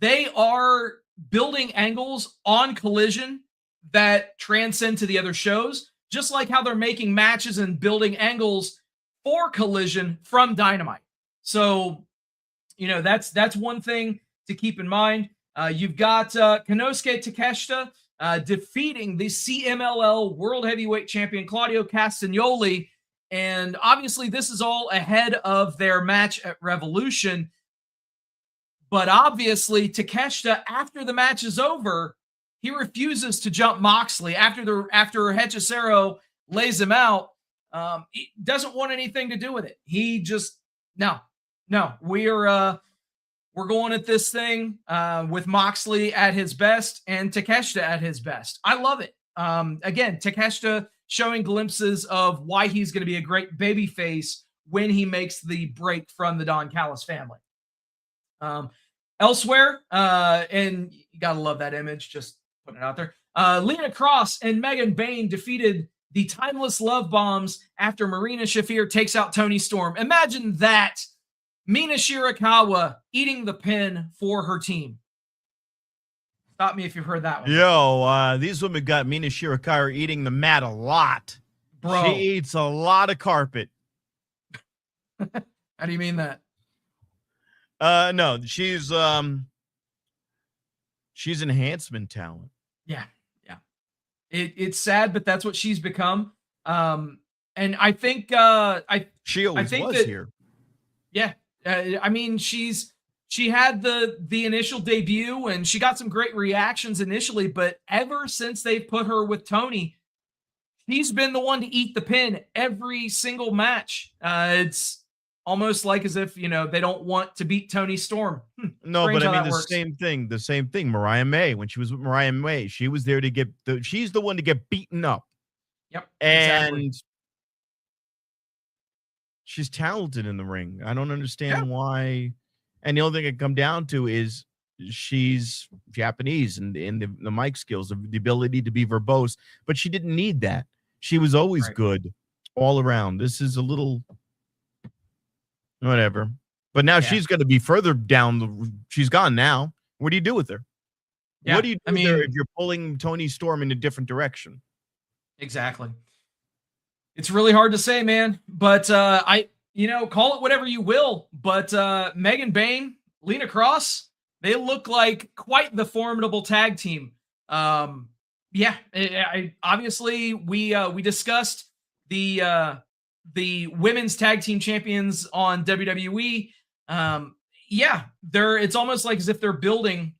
they are building angles on Collision that transcend to the other shows, just like how they're making matches and building angles for Collision from Dynamite. So, that's one thing to keep in mind. You've got Konosuke Takeshita defeating the CMLL World Heavyweight Champion Claudio Castagnoli. And obviously this is all ahead of their match at Revolution. But obviously Takeshita, after the match is over, he refuses to jump Moxley after Hechicero lays him out. He doesn't want anything to do with it. He just, no, we're going at this thing with Moxley at his best and Takeshita at his best. I love it. Again, Takeshita showing glimpses of why he's going to be a great babyface when he makes the break from the Don Callis family. Elsewhere, and you got to love that image, just putting it out there. Lena Cross and Megan Bayne defeated the Timeless Love Bombs after Marina Shafir takes out Toni Storm. Imagine that. Mina Shirakawa eating the pin for her team. Stop me if you've heard that one. Yo, these women got Mina Shirakawa eating the mat a lot. Bro. She eats a lot of carpet. How do you mean that? No, she's enhancement talent. Yeah. It's sad, but that's what she's become. And I think she always was here. Yeah. I mean, she had the initial debut and she got some great reactions initially, but ever since they've put her with Tony, he's been the one to eat the pin every single match. It's almost like as if, they don't want to beat Tony Storm. No, Strange but I how mean that works. the same thing. Mariah May, when she was with Mariah May, she was there to she's the one to get beaten up. Yep. And exactly. she's talented in the ring. I don't understand Yeah. why. And the only thing it come down to is she's Japanese and the mic skills, the ability to be verbose, but she didn't need that. She was always Right. good all around. This is a little whatever. But now Yeah. she's going to be further down. She's gone now. What do you do with her? Yeah. What do you do I with her mean, if you're pulling Tony Storm in a different direction? exactly. It's really hard to say, man. But call it whatever you will. But Megan Bayne, Lena Cross, they look like quite the formidable tag team. Obviously we discussed the women's tag team champions on WWE. It's almost like as if they're building,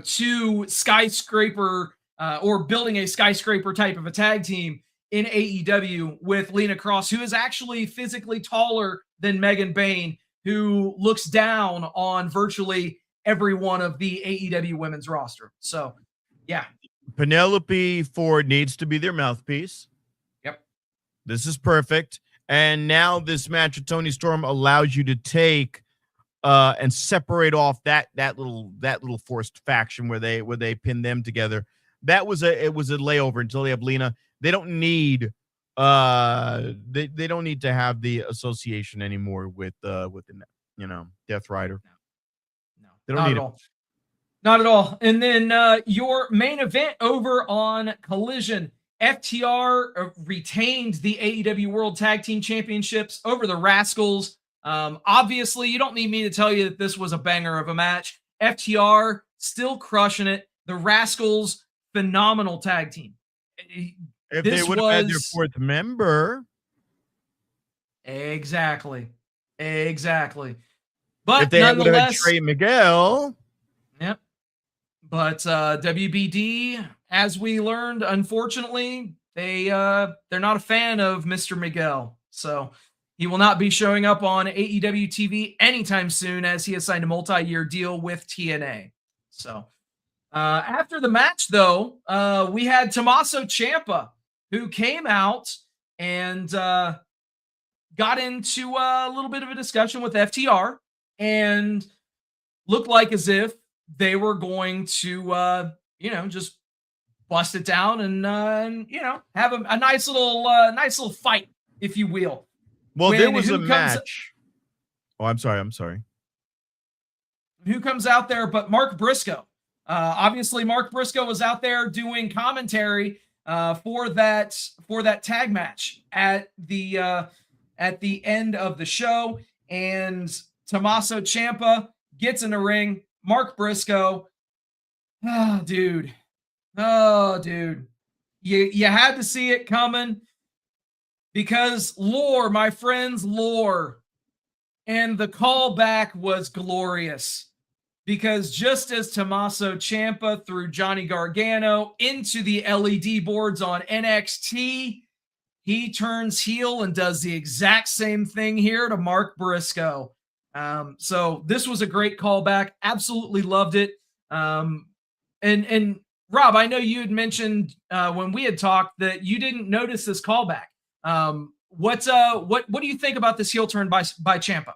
two skyscraper or building a skyscraper type of a tag team in AEW with Lena Cross, who is actually physically taller than Megan Bayne, who looks down on virtually every one of the AEW women's roster. So, yeah. Penelope Ford needs to be their mouthpiece. Yep. This is perfect. And now this match with Tony Storm allows you to take and separate off that little forced faction where they pin them together. It was a layover until they have Lena. They don't need they don't need to have the association anymore with the Death Rider. No, They don't not need at it. all. Not at all. And then your main event over on Collision, FTR retained the AEW World Tag Team Championships over the Rascals. Obviously, you don't need me to tell you that this was a banger of a match. FTR still crushing it. The Rascals, phenomenal tag team. If This they would have had their was- fourth member, Exactly. But if they would have had nonetheless, Trey Miguel, yep. But WBD, as we learned, unfortunately, they're not a fan of Mr. Miguel. So he will not be showing up on AEW TV anytime soon, as he has signed a multi-year deal with TNA. So after the match, though, we had Tommaso Ciampa, who came out and got into a little bit of a discussion with FTR and looked like as if they were going to, just bust it down and have a nice little fight, if you will. well, there When was who a comes- match. Oh, I'm sorry. Who comes out there but Mark Briscoe? Obviously, Mark Briscoe was out there doing commentary for that tag match at the end of the show, and Tommaso Ciampa gets in the ring. Mark Briscoe, dude, you had to see it coming because lore, my friends, lore, and the callback was glorious. Because just as Tommaso Ciampa threw Johnny Gargano into the LED boards on NXT, he turns heel and does the exact same thing here to Mark Briscoe. So this was a great callback. Absolutely loved it. And Rob, I know you had mentioned when we had talked that you didn't notice this callback. What do you think about this heel turn by Ciampa?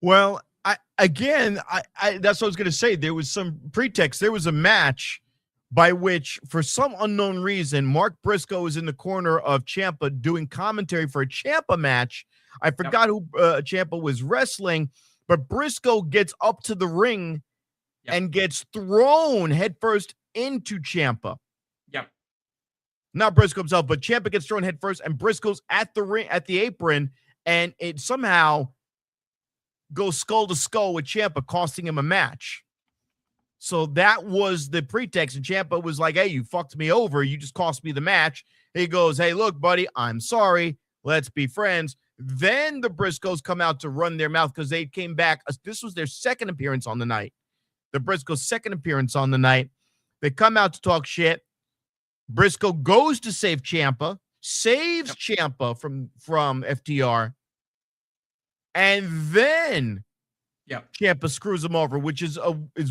Well, I that's what I was going to say. There was some pretext. There was a match by which, for some unknown reason, Mark Briscoe was in the corner of Ciampa doing commentary for a Ciampa match. I forgot who Ciampa was wrestling, but Briscoe gets up to the ring and gets thrown headfirst into Ciampa. Yep. Not Briscoe himself, but Ciampa gets thrown headfirst, and Briscoe's at the ring, at the apron, and it somehow goes skull to skull with Ciampa, costing him a match. So that was the pretext. And Ciampa was like, hey, you fucked me over. You just cost me the match. He goes, hey, look, buddy, I'm sorry. Let's be friends. Then the Briscoes come out to run their mouth because they came back. This was their second appearance on the night. The Briscoes' second appearance on the night. They come out to talk shit. Briscoe goes to save Ciampa, saves Ciampa from FTR, and then Ciampa screws him over, which is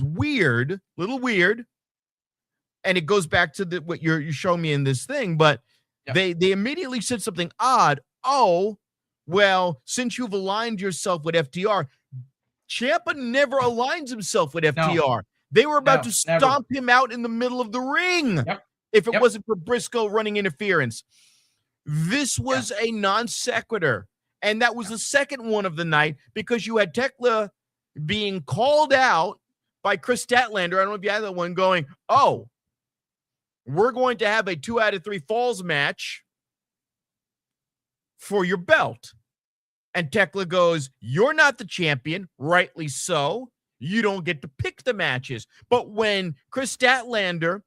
weird, little weird. And it goes back to what you're showing me in this thing, but they immediately said something odd. Oh, well, since you've aligned yourself with FTR, Ciampa never aligns himself with FTR. No. They were about to stomp him out in the middle of the ring if it wasn't for Briscoe running interference. This was a non sequitur, and that was the second one of the night because you had Tekla being called out by Chris Statlander. I don't know if you had that one going, oh, we're going to have a 2 out of 3 falls match for your belt. And Tekla goes, you're not the champion, rightly so. You don't get to pick the matches. But when Chris Statlander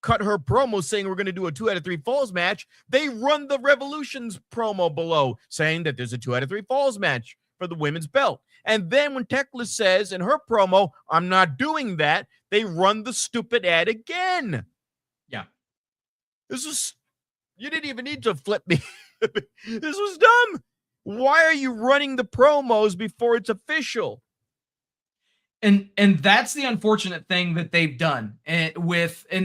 cut her promo saying we're going to do a 2 out of 3 falls match, they run the Revolution's promo below saying that there's a 2 out of 3 falls match for the women's belt. And then when Tekla says in her promo, I'm not doing that, they run the stupid ad again. Yeah. You didn't even need to flip me. This was dumb. Why are you running the promos before it's official? And that's the unfortunate thing that they've done and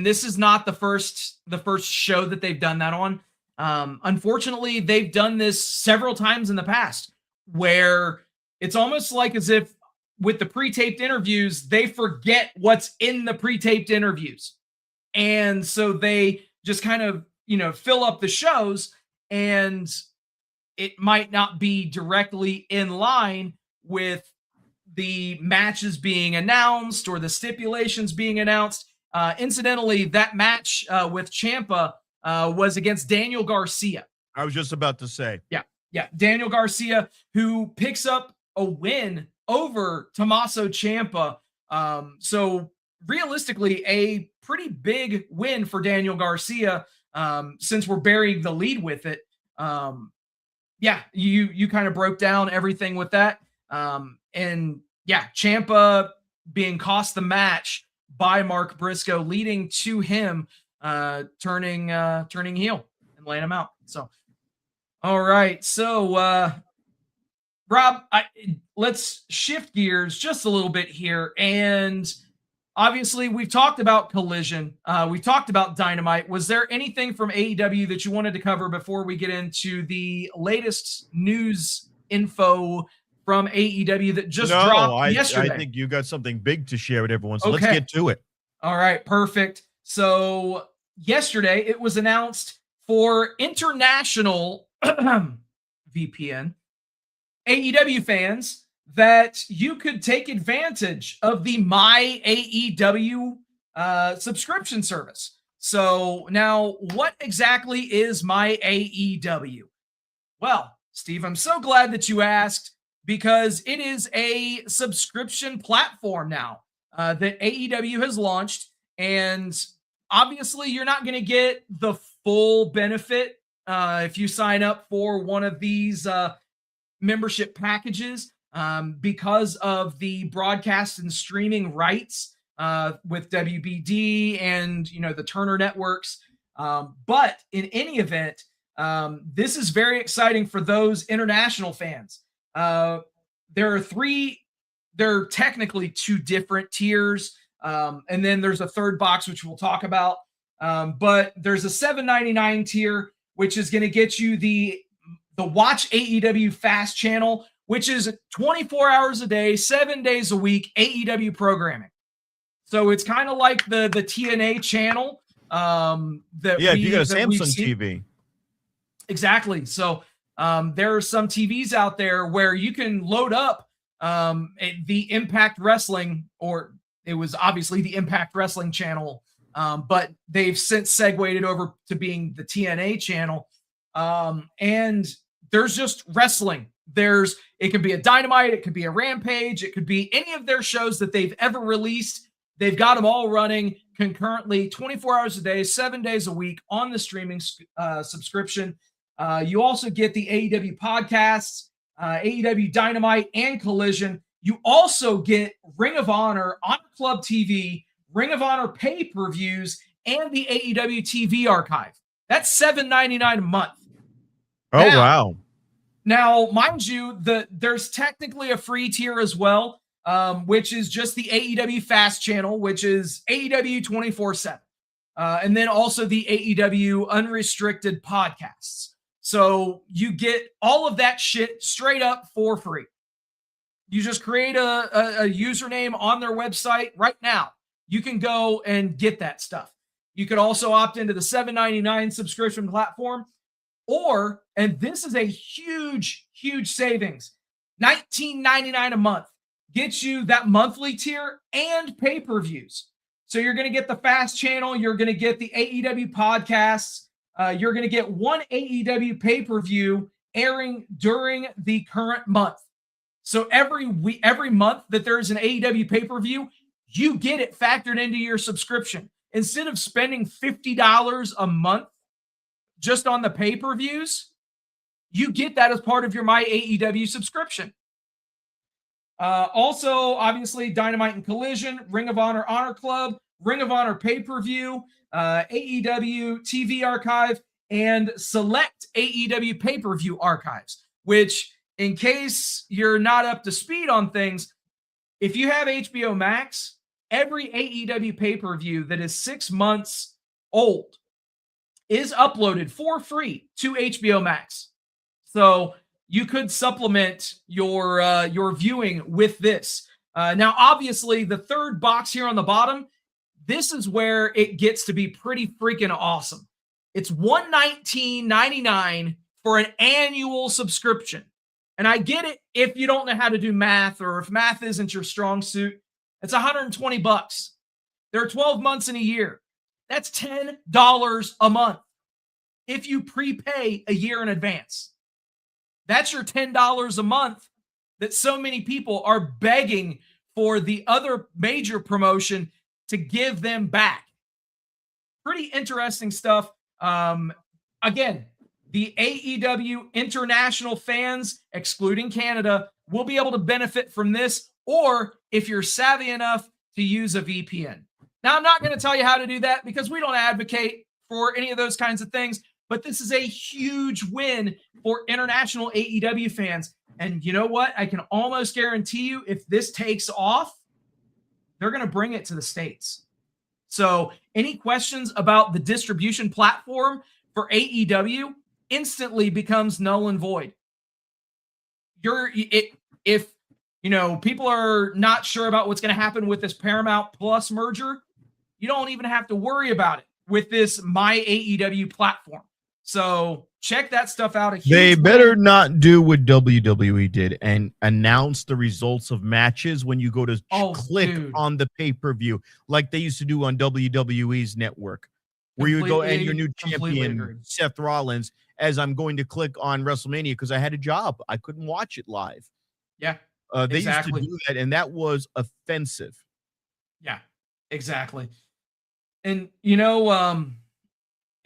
this is not the first show that they've done that on. Unfortunately, they've done this several times in the past where it's almost like as if with the pre-taped interviews, they forget what's in the pre-taped interviews. And so they just kind of, fill up the shows, and it might not be directly in line with the matches being announced or the stipulations being announced. Incidentally, that match with Ciampa was against Daniel Garcia. I was just about to say. Yeah. Daniel Garcia, who picks up a win over Tommaso Ciampa. So realistically, a pretty big win for Daniel Garcia since we're burying the lead with it. You kind of broke down everything with that. And Ciampa being cost the match by Mark Briscoe, leading to him turning heel and laying him out. So, all right. So, Rob, let's shift gears just a little bit here. And obviously, we've talked about Collision. We talked about Dynamite. Was there anything from AEW that you wanted to cover before we get into the latest news info from AEW that just dropped yesterday? I think you got something big to share with everyone, so let's get to it. All right, perfect. So yesterday, it was announced for international VPN AEW fans that you could take advantage of the My AEW subscription service. So now, what exactly is My AEW? Well, Steve, I'm so glad that you asked, because it is a subscription platform now that AEW has launched. And obviously, you're not going to get the full benefit if you sign up for one of these membership packages because of the broadcast and streaming rights with WBD and the Turner networks. But in any event, this is very exciting for those international fans. There are technically 2 different tiers. And then there's a third box, which we'll talk about. But there's a $7.99 tier, which is going to get you the Watch AEW Fast channel, which is 24 hours a day, 7 days a week, AEW programming. So it's kind of like the TNA channel. If you got a Samsung TV. Exactly. So there are some TVs out there where you can load up the Impact Wrestling, or it was obviously the Impact Wrestling channel, but they've since segued it over to being the TNA channel. And there's just wrestling. It could be a Dynamite, it could be a Rampage, it could be any of their shows that they've ever released. They've got them all running concurrently, 24 hours a day, 7 days a week on the streaming subscription. You also get the AEW podcasts, AEW Dynamite, and Collision. You also get Ring of Honor, Honor Club TV, Ring of Honor pay-per-views, and the AEW TV archive. That's $7.99 a month. Oh, wow. Now, mind you, there's technically a free tier as well, which is just the AEW Fast channel, which is AEW 24/7. And then also the AEW Unrestricted podcasts. So you get all of that shit straight up for free. You just create a username on their website right now. You can go and get that stuff. You could also opt into the $7.99 subscription platform, or, and this is a huge, huge savings, $19.99 a month gets you that monthly tier and pay-per-views. So you're going to get the Fast channel, you're going to get the AEW podcasts, you're going to get one AEW pay-per-view airing during the current month. So every month that there's an AEW pay-per-view, you get it factored into your subscription. Instead of spending $50 a month just on the pay-per-views, you get that as part of your My AEW subscription. Also, obviously, Dynamite and Collision, Ring of Honor Honor Club, Ring of Honor pay-per-view, AEW TV archive, and select AEW pay-per-view archives, which, in case you're not up to speed on things, if you have HBO Max, every AEW pay-per-view that is 6 months old is uploaded for free to HBO Max. So you could supplement your viewing with this. Now, obviously, the third box here on the bottom, this is where it gets to be pretty freaking awesome. It's $119.99 for an annual subscription. And I get it if you don't know how to do math, or if math isn't your strong suit. It's $120. There are 12 months in a year. That's $10 a month if you prepay a year in advance. That's your $10 a month that so many people are begging for the other major promotion to give them back. Pretty interesting stuff. Again, the AEW international fans, excluding Canada, will be able to benefit from this, or if you're savvy enough to use a VPN. Now, I'm not going to tell you how to do that because we don't advocate for any of those kinds of things, but this is a huge win for international AEW fans. And you know what? I can almost guarantee you, if this takes off, they're going to bring it to the States. So any questions about the distribution platform for AEW instantly becomes null and void. If people are not sure about what's going to happen with this Paramount Plus merger, you don't even have to worry about it with this My AEW platform. So check that stuff out. They better not do what WWE did and announce the results of matches when you go to click on the pay-per-view, like they used to do on WWE's network, where you go and your new champion, Seth Rollins, as I'm going to click on WrestleMania because I had a job. I couldn't watch it live. Yeah. They used to do that, and that was offensive. Yeah, exactly. And,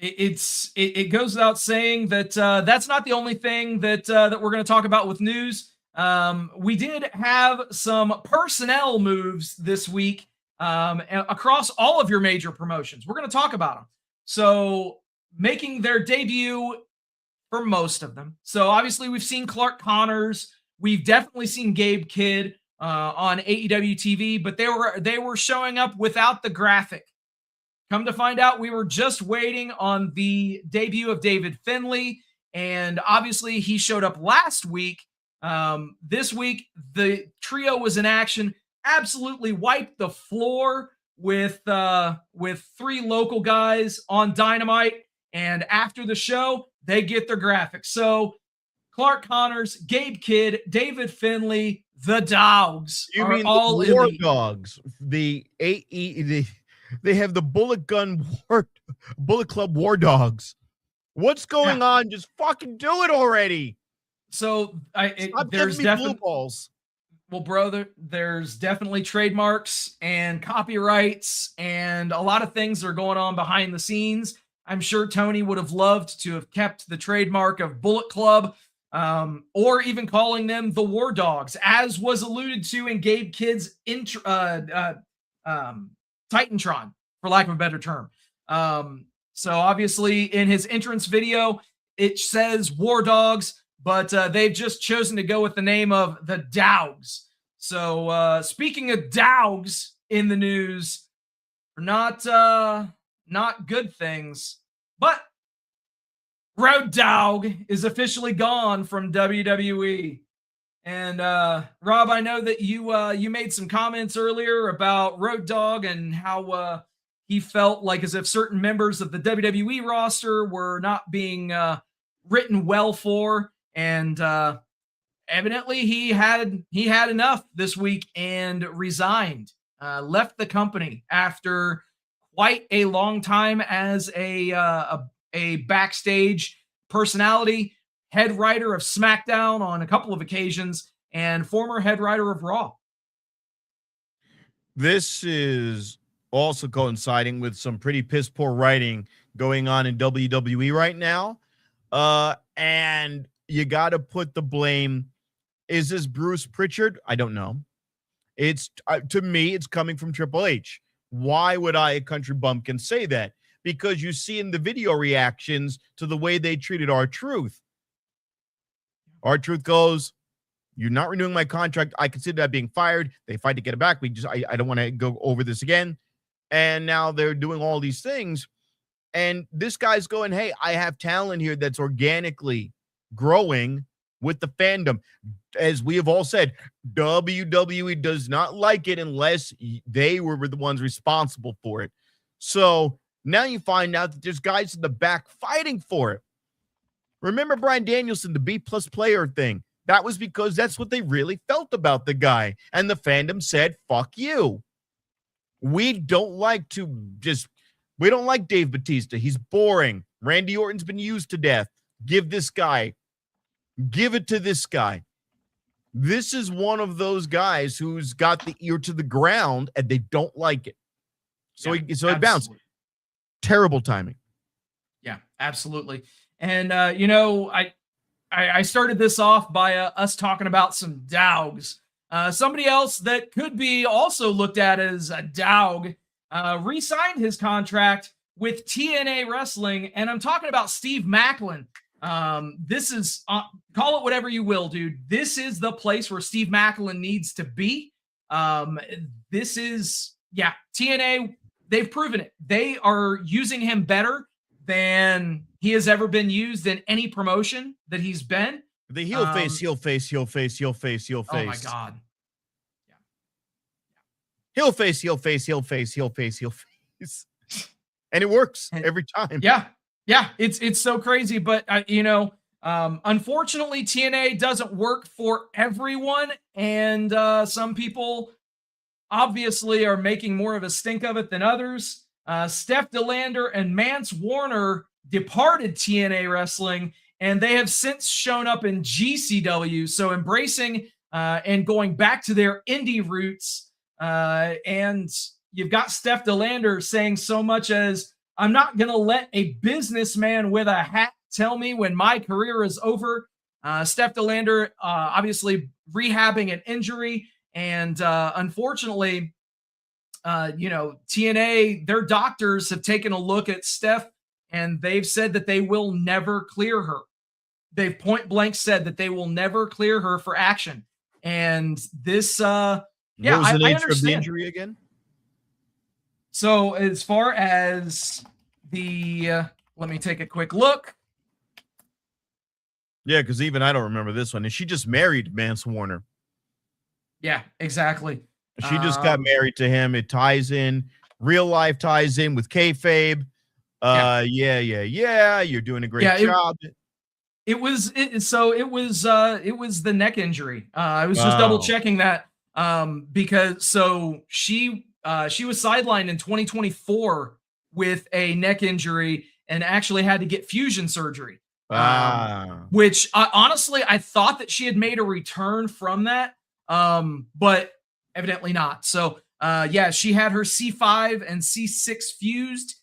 it goes without saying that that's not the only thing that we're going to talk about with news. We did have some personnel moves this week across all of your major promotions. We're going to talk about them. So making their debut for most of them. So obviously we've seen Clark Connors. We've definitely seen Gabe Kidd on AEW TV, but they were showing up without the graphic. Come to find out, we were just waiting on the debut of David Finlay, and obviously he showed up last week. This week, the trio was in action, absolutely wiped the floor with 3 local guys on Dynamite, and after the show, they get their graphics. So Clark Connors, Gabe Kidd, David Finlay, the Dogs are all the War elite. Dogs. They have the Bullet Club War Dogs. What's going on? Just fucking do it already. So there's definitely blue balls. Well, brother, there's definitely trademarks and copyrights and a lot of things that are going on behind the scenes. I'm sure Tony would have loved to have kept the trademark of Bullet Club, or even calling them the War Dogs, as was alluded to in Gabe Kidd's Titantron, for lack of a better term. So obviously in his entrance video, it says War Dogs, but they've just chosen to go with the name of the Dogs. So speaking of Dogs in the news, not good things, but Road Dogg is officially gone from WWE. And Rob, I know that you made some comments earlier about Road Dogg and how he felt like as if certain members of the WWE roster were not being written well for, and evidently he had enough this week and resigned, left the company after quite a long time as a backstage personality, head writer of SmackDown on a couple of occasions, and former head writer of Raw. This is also coinciding with some pretty piss poor writing going on in WWE right now. And you got to put the blame. Is this Bruce Pritchard? I don't know. It's to me, it's coming from Triple H. Why would I, a country bumpkin, say that? Because you see in the video reactions to the way they treated R-Truth. R-Truth goes, "You're not renewing my contract. I consider that being fired." They fight to get it back. I don't want to go over this again. And now they're doing all these things. And this guy's going, "Hey, I have talent here that's organically growing with the fandom." As we have all said, WWE does not like it unless they were the ones responsible for it. So now you find out that there's guys in the back fighting for it. Remember Bryan Danielson, the B+ player thing? That was because that's what they really felt about the guy. And the fandom said, fuck you. We don't like Dave Bautista. He's boring. Randy Orton's been used to death. Give it to this guy. This is one of those guys who's got the ear to the ground and they don't like it. So he bounced. Terrible timing. Yeah, absolutely. And I started this off by us talking about some dogs. Somebody else that could be also looked at as a dog re-signed his contract with TNA Wrestling, and I'm talking about Steve Maclin. This is call it whatever you will, dude. This is the place where Steve Maclin needs to be. This is TNA. They've proven it. They are using him better than he has ever been used in any promotion that he's been. The heel face. Oh my God. Heel face. And it works every time. Yeah. It's so crazy, but unfortunately TNA doesn't work for everyone. And some people obviously are making more of a stink of it than others. Steph DeLander and Mance Warner departed TNA Wrestling, and they have since shown up in GCW. So embracing and going back to their indie roots. And you've got Steph DeLander saying so much as, "I'm not going to let a businessman with a hat tell me when my career is over." Steph DeLander obviously rehabbing an injury. And unfortunately, TNA, their doctors have taken a look at Steph, and they've said that they will never clear her. They've point blank said that they will never clear her for action. And this, what was the nature of the injury again? So as far as let me take a quick look. Yeah, because even I don't remember this one. And she just married Mance Warner. Yeah, exactly. She just got married to him. It ties in. Real life ties in with kayfabe. Yeah. You're doing a great job. It was the neck injury. I was just double checking that because she was sidelined in 2024 with a neck injury and actually had to get fusion surgery. Which honestly, I thought that she had made a return from that. But evidently not. So, she had her C5 and C6 fused.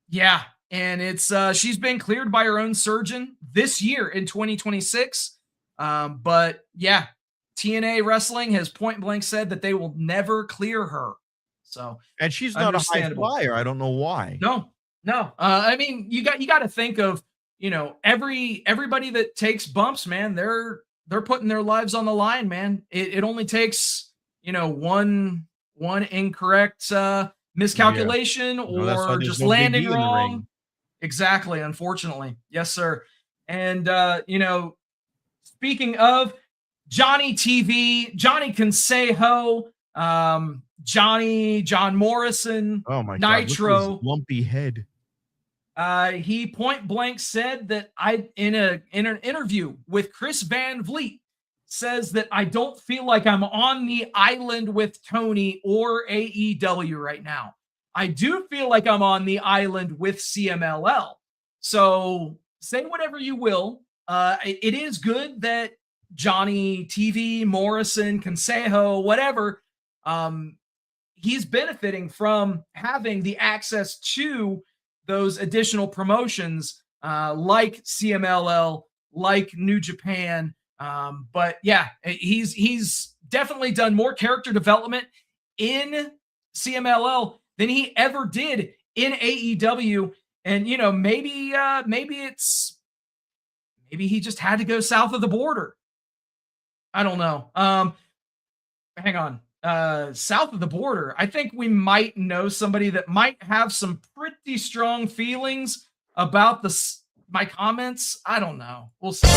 Yeah, and it's she's been cleared by her own surgeon this year in 2026. But yeah, TNA Wrestling has point blank said that they will never clear her. So And she's not a high understandable. flyer. I don't know why. No, no. I mean, you got to think of, everybody that takes bumps, man. They're putting their lives on the line, man. It only takes one incorrect miscalculation No, that's why or there's just no Big landing E in the wrong. ring. Exactly, unfortunately. Yes, sir. And speaking of Johnny TV, Johnny Consejo, John Morrison, Oh my God, look at his Nitro. lumpy head. He point blank said that in an interview with Chris Van Vliet says that I don't feel like I'm on the island with Tony or AEW right now. I do feel like I'm on the island with CMLL. So say whatever you will. It is good that Johnny TV, Morrison, Consejo, whatever, he's benefiting from having the access to those additional promotions like CMLL, like New Japan. But yeah, he's definitely done more character development in CMLL than he ever did in AEW. And maybe he just had to go south of the border. I don't know. Hang on. South of the border, I think we might know somebody that might have some pretty strong feelings about my comments. I don't know. We'll see.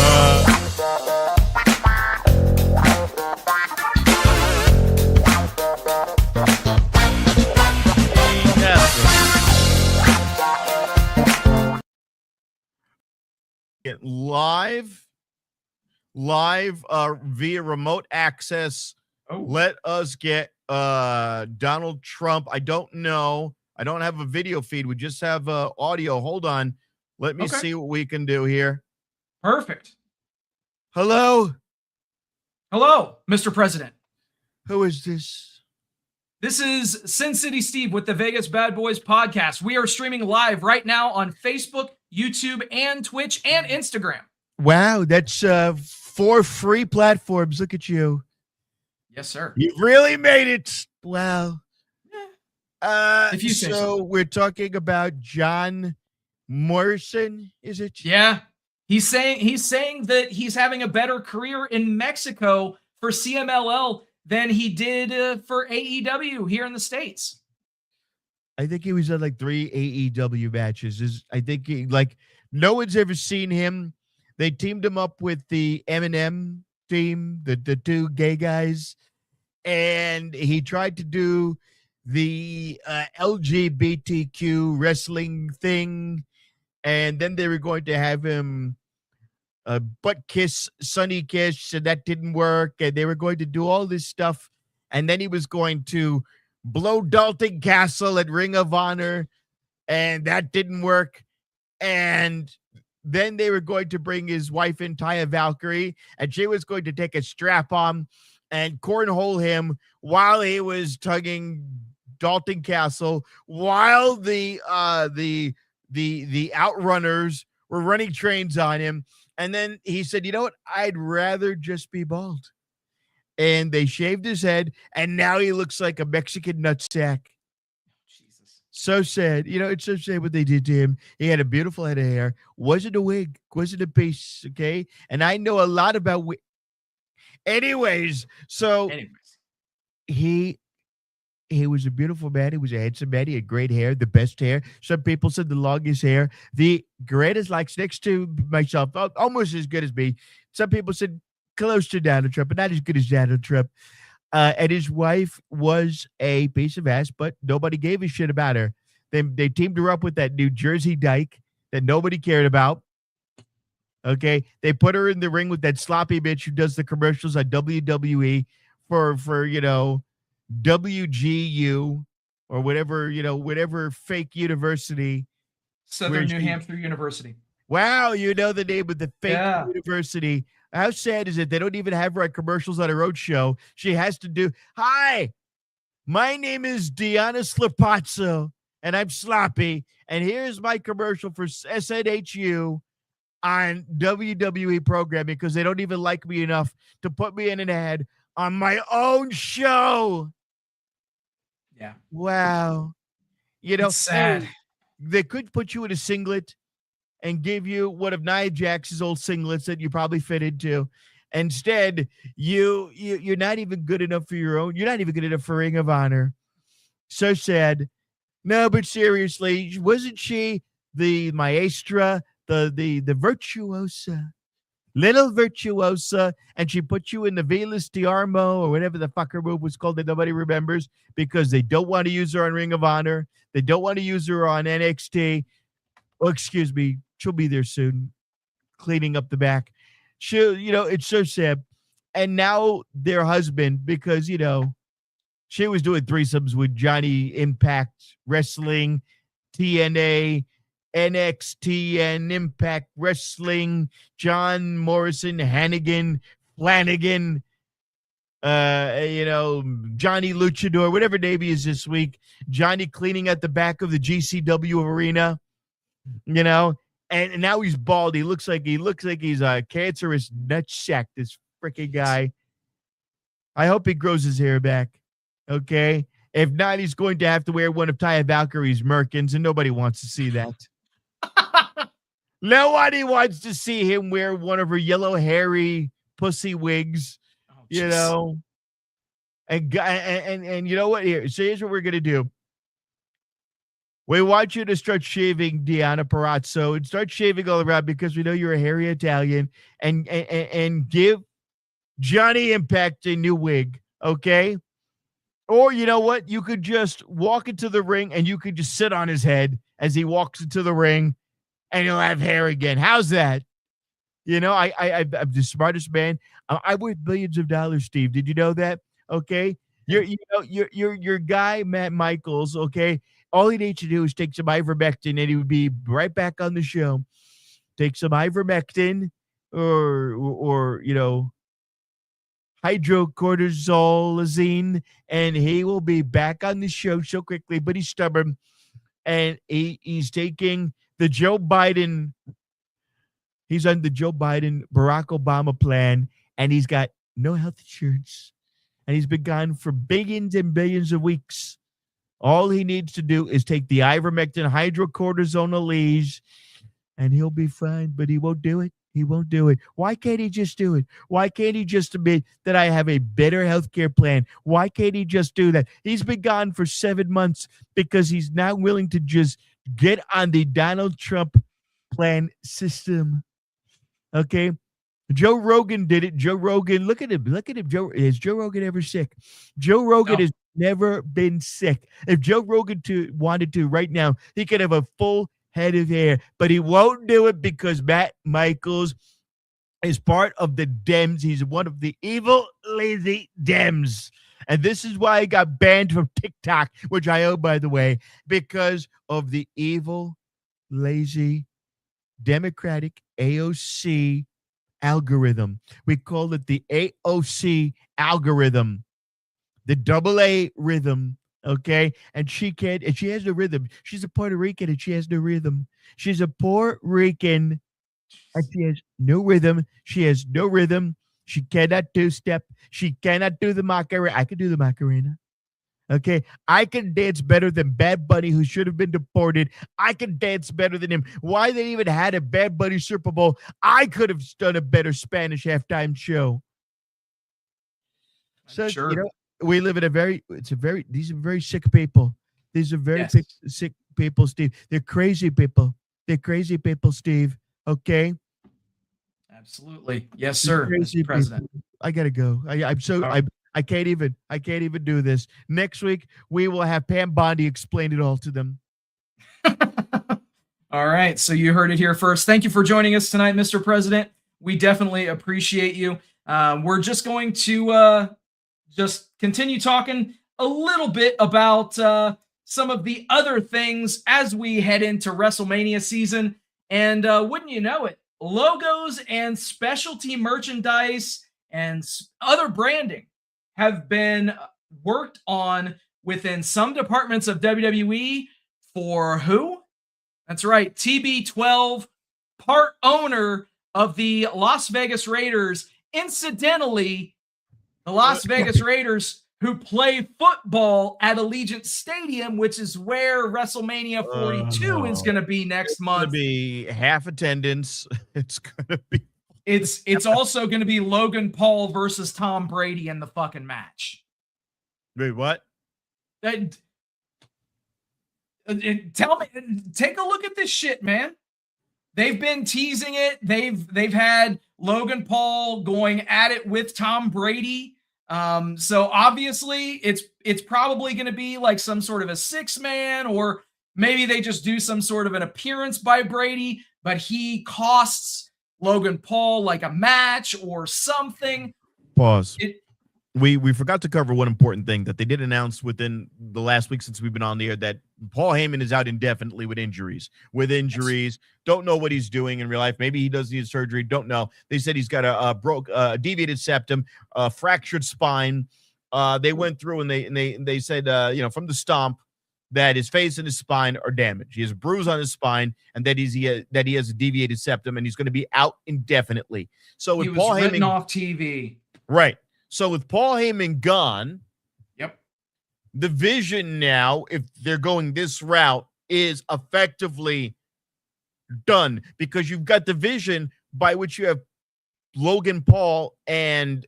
Get live via remote access. Oh. Let us get Donald Trump. I don't know. I don't have a video feed. We just have audio. Hold on. Let me see what we can do here. Perfect. Hello, Mr. President. who is this? This is Sin City Steve with the Vegas Bad Boys podcast. We are streaming live right now on Facebook, YouTube, and Twitch, and Instagram. Wow, that's 4 free platforms. Look at you. Yes, sir. You've really made it. Wow. If you say so. We're talking about John Morrison, is it? Yeah. He's saying that he's having a better career in Mexico for CMLL than he did for AEW here in the States. I think he was on like 3 AEW matches. I think no one's ever seen him. They teamed him up with the Eminem team, the 2 gay guys, and he tried to do the LGBTQ wrestling thing, and then they were going to have him butt kiss Sonny Kiss, and that didn't work, and they were going to do all this stuff, and then he was going to blow Dalton Castle at Ring of Honor, and that didn't work, and then they were going to bring his wife in, Taya Valkyrie, and she was going to take a strap on and cornhole him while he was tugging Dalton Castle, while the Outrunners were running trains on him. And then he said, you know what? I'd rather just be bald. And they shaved his head, and now he looks like a Mexican nutsack. Jesus. So sad. It's so sad what they did to him. He had a beautiful head of hair. Wasn't a wig. Wasn't a piece, okay? And I know a lot about Anyways, he was a beautiful man. He was a handsome man. He had great hair, the best hair. Some people said the longest hair. The greatest, like next to myself, almost as good as me. Some people said close to Donald Trump, but not as good as Donald Trump. And his wife was a piece of ass, but nobody gave a shit about her. They teamed her up with that New Jersey dyke that nobody cared about. Okay, they put her in the ring with that sloppy bitch who does the commercials on WWE for WGU or whatever fake university. Southern New Hampshire University. Wow, you know the name of the fake university. How sad is it? They don't even have her at commercials on her own show. She has to do, hi, my name is Diana Slapazzo, and I'm sloppy, And here's my commercial for SNHU on WWE programming because they don't even like me enough to put me in an ad on my own show. Yeah. Wow. You know, It's sad. they could put you in a singlet and give you one of Nia Jax's old singlets that you probably fit into. Instead, you're not even good enough for your own. You're not even good enough for Ring of Honor. So sad. No, but seriously, wasn't she the maestra, the virtuosa, little virtuosa, and she put you in the Velas Diarmo or whatever the fuck her move was called that nobody remembers because they don't want to use her on Ring of Honor. They don't want to use her on NXT. Oh, excuse me. She'll be there soon, cleaning up the back. It's so sad. And now their husband, because, she was doing threesomes with Johnny Impact Wrestling, TNA, NXT, and Impact Wrestling, John Morrison, Hannigan, Flanagan, Johnny Luchador, whatever name he is this week. Johnny cleaning at the back of the GCW arena, and now he's bald. He looks like he's a cancerous nutsack, this freaking guy. I hope he grows his hair back. Okay. If not, he's going to have to wear one of Taya Valkyrie's Merkins, and nobody wants to see that. Nobody wants to see him wear one of her yellow, hairy pussy wigs, And you know what? Here's what we're going to do. We want you to start shaving Deonna Purrazzo and start shaving all around because we know you're a hairy Italian and give Johnny Impact a new wig, okay? Or you know what? You could just walk into the ring and you could just sit on his head as he walks into the ring and he'll have hair again. How's that? I'm the smartest man. I'm worth billions of dollars, Steve. Did you know that? Okay. Your guy, Matt Michaels, okay? All he needs to do is take some ivermectin and he would be right back on the show. Take some ivermectin or hydrocortisone, and he will be back on the show so quickly, but he's stubborn. And he's taking the Joe Biden. He's on the Joe Biden, Barack Obama plan, and he's got no health insurance. And he's been gone for billions and billions of weeks. All he needs to do is take the ivermectin, hydrocortisone Alege, and he'll be fine, but he won't do it. He won't do it. Why can't he just do it? Why can't he just admit that I have a better healthcare plan? Why can't he just do that? He's been gone for 7 months because he's not willing to just get on the Donald Trump plan system. Okay? Joe Rogan did it. Joe Rogan, look at him. Look at him. Is Joe Rogan ever sick? Joe Rogan has never been sick. If Joe Rogan wanted to right now, he could have a full head of hair, but he won't do it because Matt Michaels is part of the Dems. He's one of the evil, lazy Dems. And this is why he got banned from TikTok, which I own, by the way, because of the evil, lazy, Democratic AOC algorithm. We call it the AOC algorithm, the AA rhythm. Okay. And she has no rhythm. She's a Puerto Rican and she has no rhythm. She's a Puerto Rican and she has no rhythm. She has no rhythm. She cannot do step. She cannot do the Macarena. I can do the Macarena. Okay. I can dance better than Bad Bunny, who should have been deported. I can dance better than him. Why they even had a Bad Bunny Super Bowl? I could have done a better Spanish halftime show. So, sure. We live in these are very sick people. These are very sick people, Steve. They're crazy people. They're crazy people, Steve. Okay. Absolutely. Yes, sir. Mr. President. People. I gotta go. I can't even do this. Next week, we will have Pam Bondi explain it all to them. All right. So you heard it here first. Thank you for joining us tonight, Mr. President. We definitely appreciate you. We're just going to just continue talking a little bit about some of the other things as we head into WrestleMania season. And wouldn't you know it, logos and specialty merchandise and other branding have been worked on within some departments of WWE for who? That's right. TB12, part owner of the Las Vegas Raiders. Incidentally, the Las Vegas Raiders who play football at Allegiant Stadium, which is where WrestleMania 42 is going to be next month. It's going to be half attendance. It's going to be. It's also going to be Logan Paul versus Tom Brady in the fucking match. Wait, what? Tell me, take a look at this shit, man. They've been teasing it. They've had Logan Paul going at it with Tom Brady. So obviously it's probably going to be like some sort of a 6-man, or maybe they just do some sort of an appearance by Brady, but he costs Logan Paul like a match or something. Pause. We forgot to cover one important thing that they did announce within the last week since we've been on the air, that Paul Heyman is out indefinitely with injuries. Yes. Don't know what he's doing in real life. Maybe he does need surgery. Don't know. They said he's got a deviated septum, a fractured spine. They went through and they said from the stomp that his face and his spine are damaged. He has a bruise on his spine, and that he has a deviated septum, and he's going to be out indefinitely. So with Paul Heyman off TV, right? So with Paul Heyman gone, yep, the vision now, if they're going this route, is effectively done, because you've got the vision by which you have Logan Paul and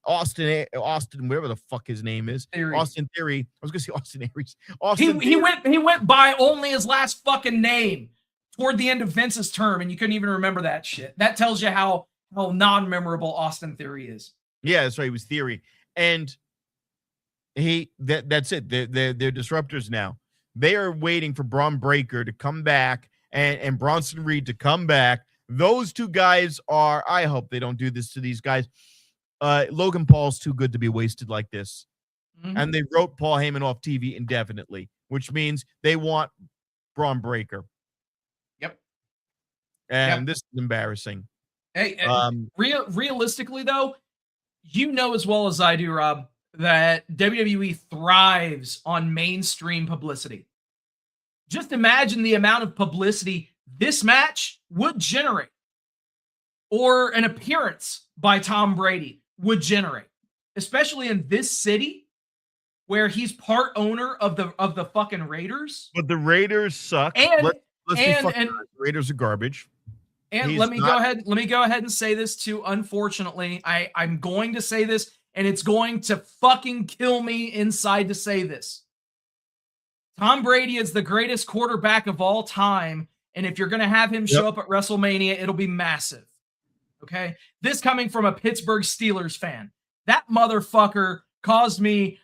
Austin, whatever the fuck his name is, Theory. Austin Theory. I was gonna say Austin Aries. He went by only his last fucking name toward the end of Vince's term, and you couldn't even remember that shit. That tells you how non-memorable Austin Theory is. Yeah, that's right. He was Theory, and that's it. They're disruptors now. They are waiting for Braun Breaker to come back and Bronson Reed to come back. Those two guys are. I hope they don't do this to these guys. Logan Paul's too good to be wasted like this, and they wrote Paul Heyman off TV indefinitely, which means they want Braun Breaker. Yep. And this is embarrassing. Hey, realistically though, you know as well as I do, Rob, that WWE thrives on mainstream publicity. Just imagine the amount of publicity this match would generate, or an appearance by Tom Brady would generate, especially in this city where he's part owner of the fucking Raiders. But the Raiders suck. And let's be fucking honest. Raiders are garbage. And let me go ahead and say this too. Unfortunately, I'm going to say this, and it's going to fucking kill me inside to say this. Tom Brady is the greatest quarterback of all time, and if you're going to have him show up at WrestleMania, it'll be massive. Okay? This coming from a Pittsburgh Steelers fan. That motherfucker caused me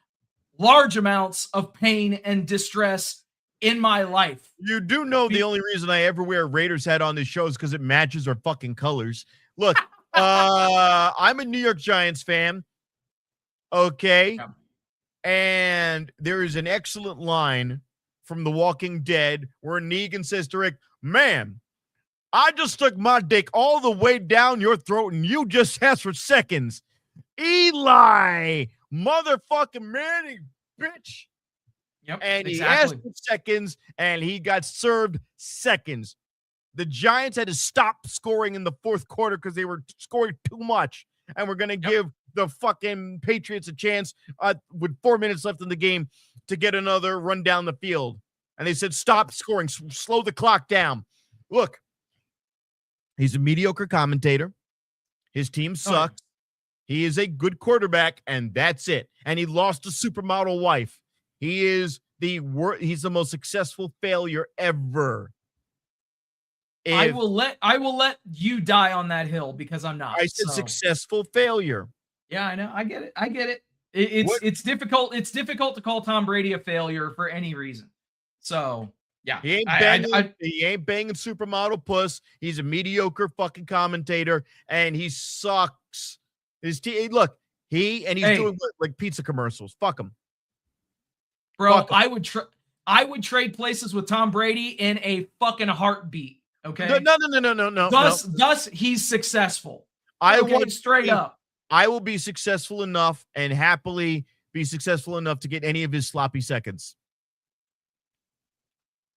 large amounts of pain and distress in my life. You do know the only reason I ever wear a Raiders hat on this show is because it matches our fucking colors. Look, I'm a New York Giants fan. Okay. Yeah. And there is an excellent line from The Walking Dead where Negan says to Rick, "Man, I just stuck my dick all the way down your throat and you just asked for seconds. Eli, motherfucking Manny, bitch." Yep, and he asked for seconds, and he got served seconds. The Giants had to stop scoring in the fourth quarter because they were scoring too much, and we're going to give the fucking Patriots a chance with 4 minutes left in the game to get another run down the field. And they said, stop scoring, slow the clock down. Look, he's a mediocre commentator. His team sucks. He is a good quarterback, and that's it. And he lost a supermodel wife. He is he's the most successful failure ever. I will let you die on that hill because I'm not. I said successful failure. Yeah, I know. I get it. It's difficult. It's difficult to call Tom Brady a failure for any reason. So yeah, he ain't banging supermodel puss. He's a mediocre fucking commentator, and he sucks. He's doing like pizza commercials. Fuck him. Bro, I would trade places with Tom Brady in a fucking heartbeat. Okay. No. Thus he's successful. I want straight up. I will be successful enough and happily be successful enough to get any of his sloppy seconds.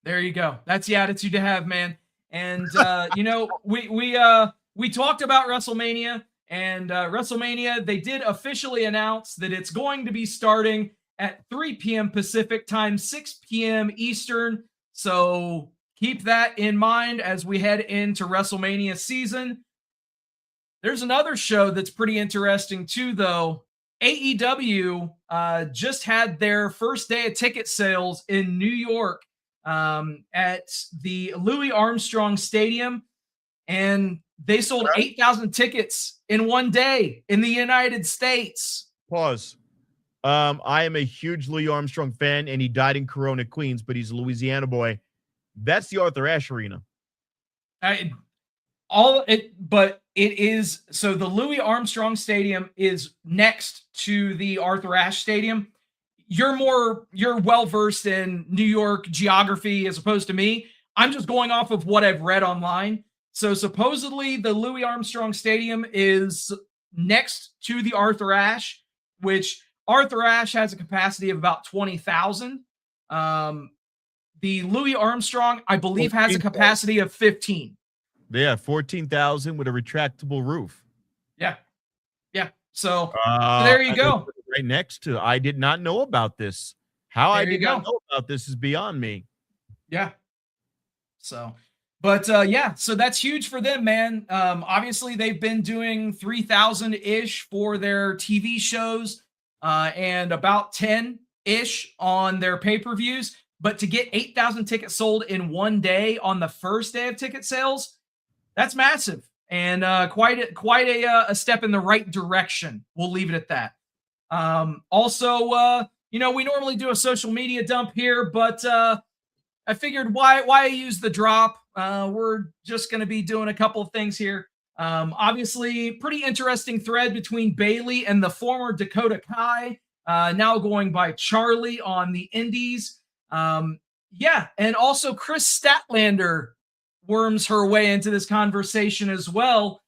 There you go. That's the attitude to have, man. And we talked about WrestleMania, and WrestleMania, they did officially announce that it's going to be starting at 3 p.m. Pacific time, 6 p.m. Eastern. So keep that in mind as we head into WrestleMania season. There's another show that's pretty interesting too, though. AEW just had their first day of ticket sales in New York at the Louis Armstrong Stadium, and they sold 8,000 tickets in one day in the United States. Pause. I am a huge Louis Armstrong fan, and he died in Corona, Queens, but he's a Louisiana boy. That's the Arthur Ashe Arena. It is, so the Louis Armstrong Stadium is next to the Arthur Ashe Stadium. You're well versed in New York geography as opposed to me. I'm just going off of what I've read online. So supposedly the Louis Armstrong Stadium is next to the Arthur Ashe, which Arthur Ashe has a capacity of about 20,000. The Louis Armstrong, I believe, has a capacity of 15. Yeah, 14,000 with a retractable roof. Yeah. So there you go. Right next to, I did not know about this. How I did not know about this is beyond me. Yeah. So, but so that's huge for them, man. Obviously, they've been doing 3,000-ish for their TV shows and about 10-ish on their pay-per-views. But to get 8,000 tickets sold in one day on the first day of ticket sales, that's massive, and quite a step in the right direction. We'll leave it at that. Also, we normally do a social media dump here, but I figured why use the drop? We're just going to be doing a couple of things here. Obviously, pretty interesting thread between Bayley and the former Dakota Kai, now going by Charlie on the Indies. And also Chris Statlander worms her way into this conversation as well.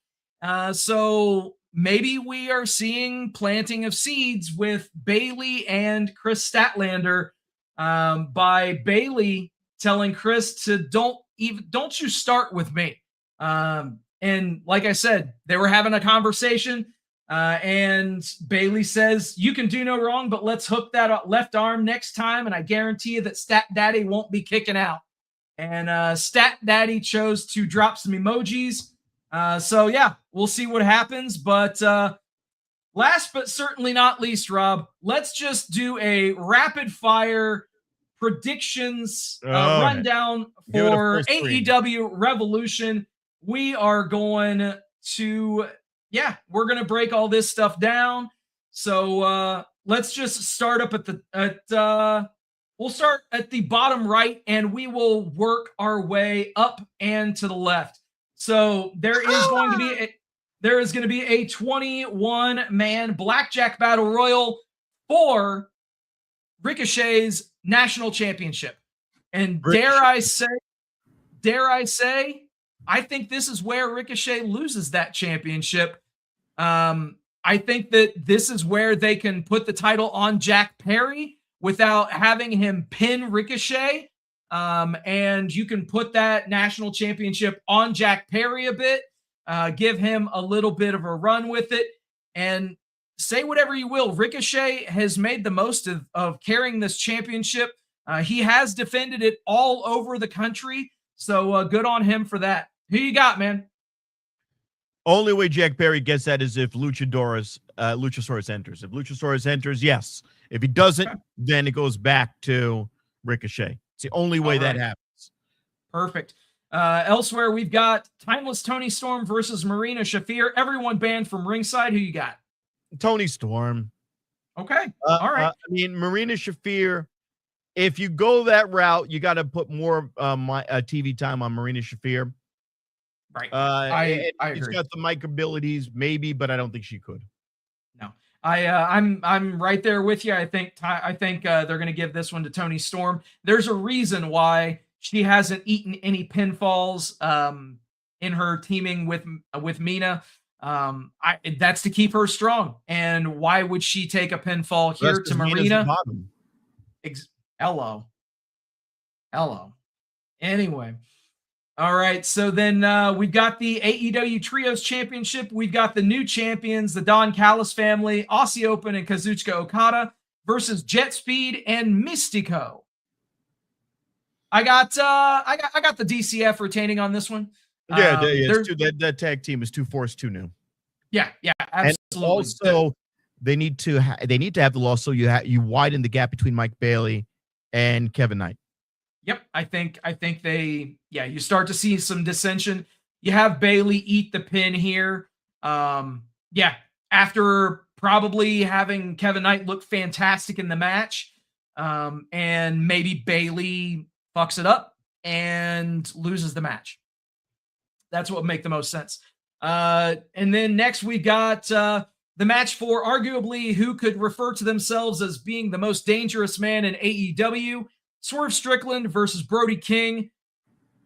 So maybe we are seeing planting of seeds with Bayley and Chris Statlander by Bayley telling Chris to don't you start with me. And like I said, they were having a conversation and Bayley says, you can do no wrong, but let's hook that left arm next time. And I guarantee you that Stat Daddy won't be kicking out. And Stat Daddy chose to drop some emojis. So yeah, we'll see what happens. But last but certainly not least, Rob, let's just do a rapid fire predictions rundown for AEW Revolution. We are going to, we're going to break all this stuff down. So let's just start up we'll start at the bottom right and we will work our way up and to the left. So there is going to be a 21-man blackjack battle royal for Ricochet's national championship. And dare I say, I think this is where Ricochet loses that championship. I think that this is where they can put the title on Jack Perry without having him pin Ricochet. And you can put that national championship on Jack Perry a bit, give him a little bit of a run with it, and say whatever you will. Ricochet has made the most of carrying this championship. He has defended it all over the country. So good on him for that. Who you got, man? Only way Jack Perry gets that is if Luchasaurus enters. If Luchasaurus enters, yes. If he doesn't, then it goes back to Ricochet. It's the only way that happens. Perfect. Elsewhere, we've got Timeless Tony Storm versus Marina Shafir. Everyone banned from ringside. Who you got? Tony Storm. Okay. All right. Marina Shafir, if you go that route, you got to put more TV time on Marina Shafir. Right. I agree. She's got the mic abilities, maybe, but I don't think she could. No. I'm right there with you. I think they're going to give this one to Tony Storm. There's a reason why she hasn't eaten any pinfalls in her teaming with Mina. That's to keep her strong. And why would she take a pinfall here to Marina? Hello. Anyway. All right, so then we've got the AEW Trios Championship. We've got the new champions, the Don Callis family, Aussie Open and Kazuchika Okada versus Jet Speed and Mystico. I got the DCF retaining on this one. Yeah, that tag team is 2-4-2 new. Yeah, absolutely. And also, they need to have the loss so you widen the gap between Mike Bailey and Kevin Knight. Yep, I think you start to see some dissension. You have Bailey eat the pin here. After probably having Kevin Knight look fantastic in the match, and maybe Bailey fucks it up and loses the match. That's what would make the most sense. And then next we got the match for arguably who could refer to themselves as being the most dangerous man in AEW. Swerve Strickland versus Brody King.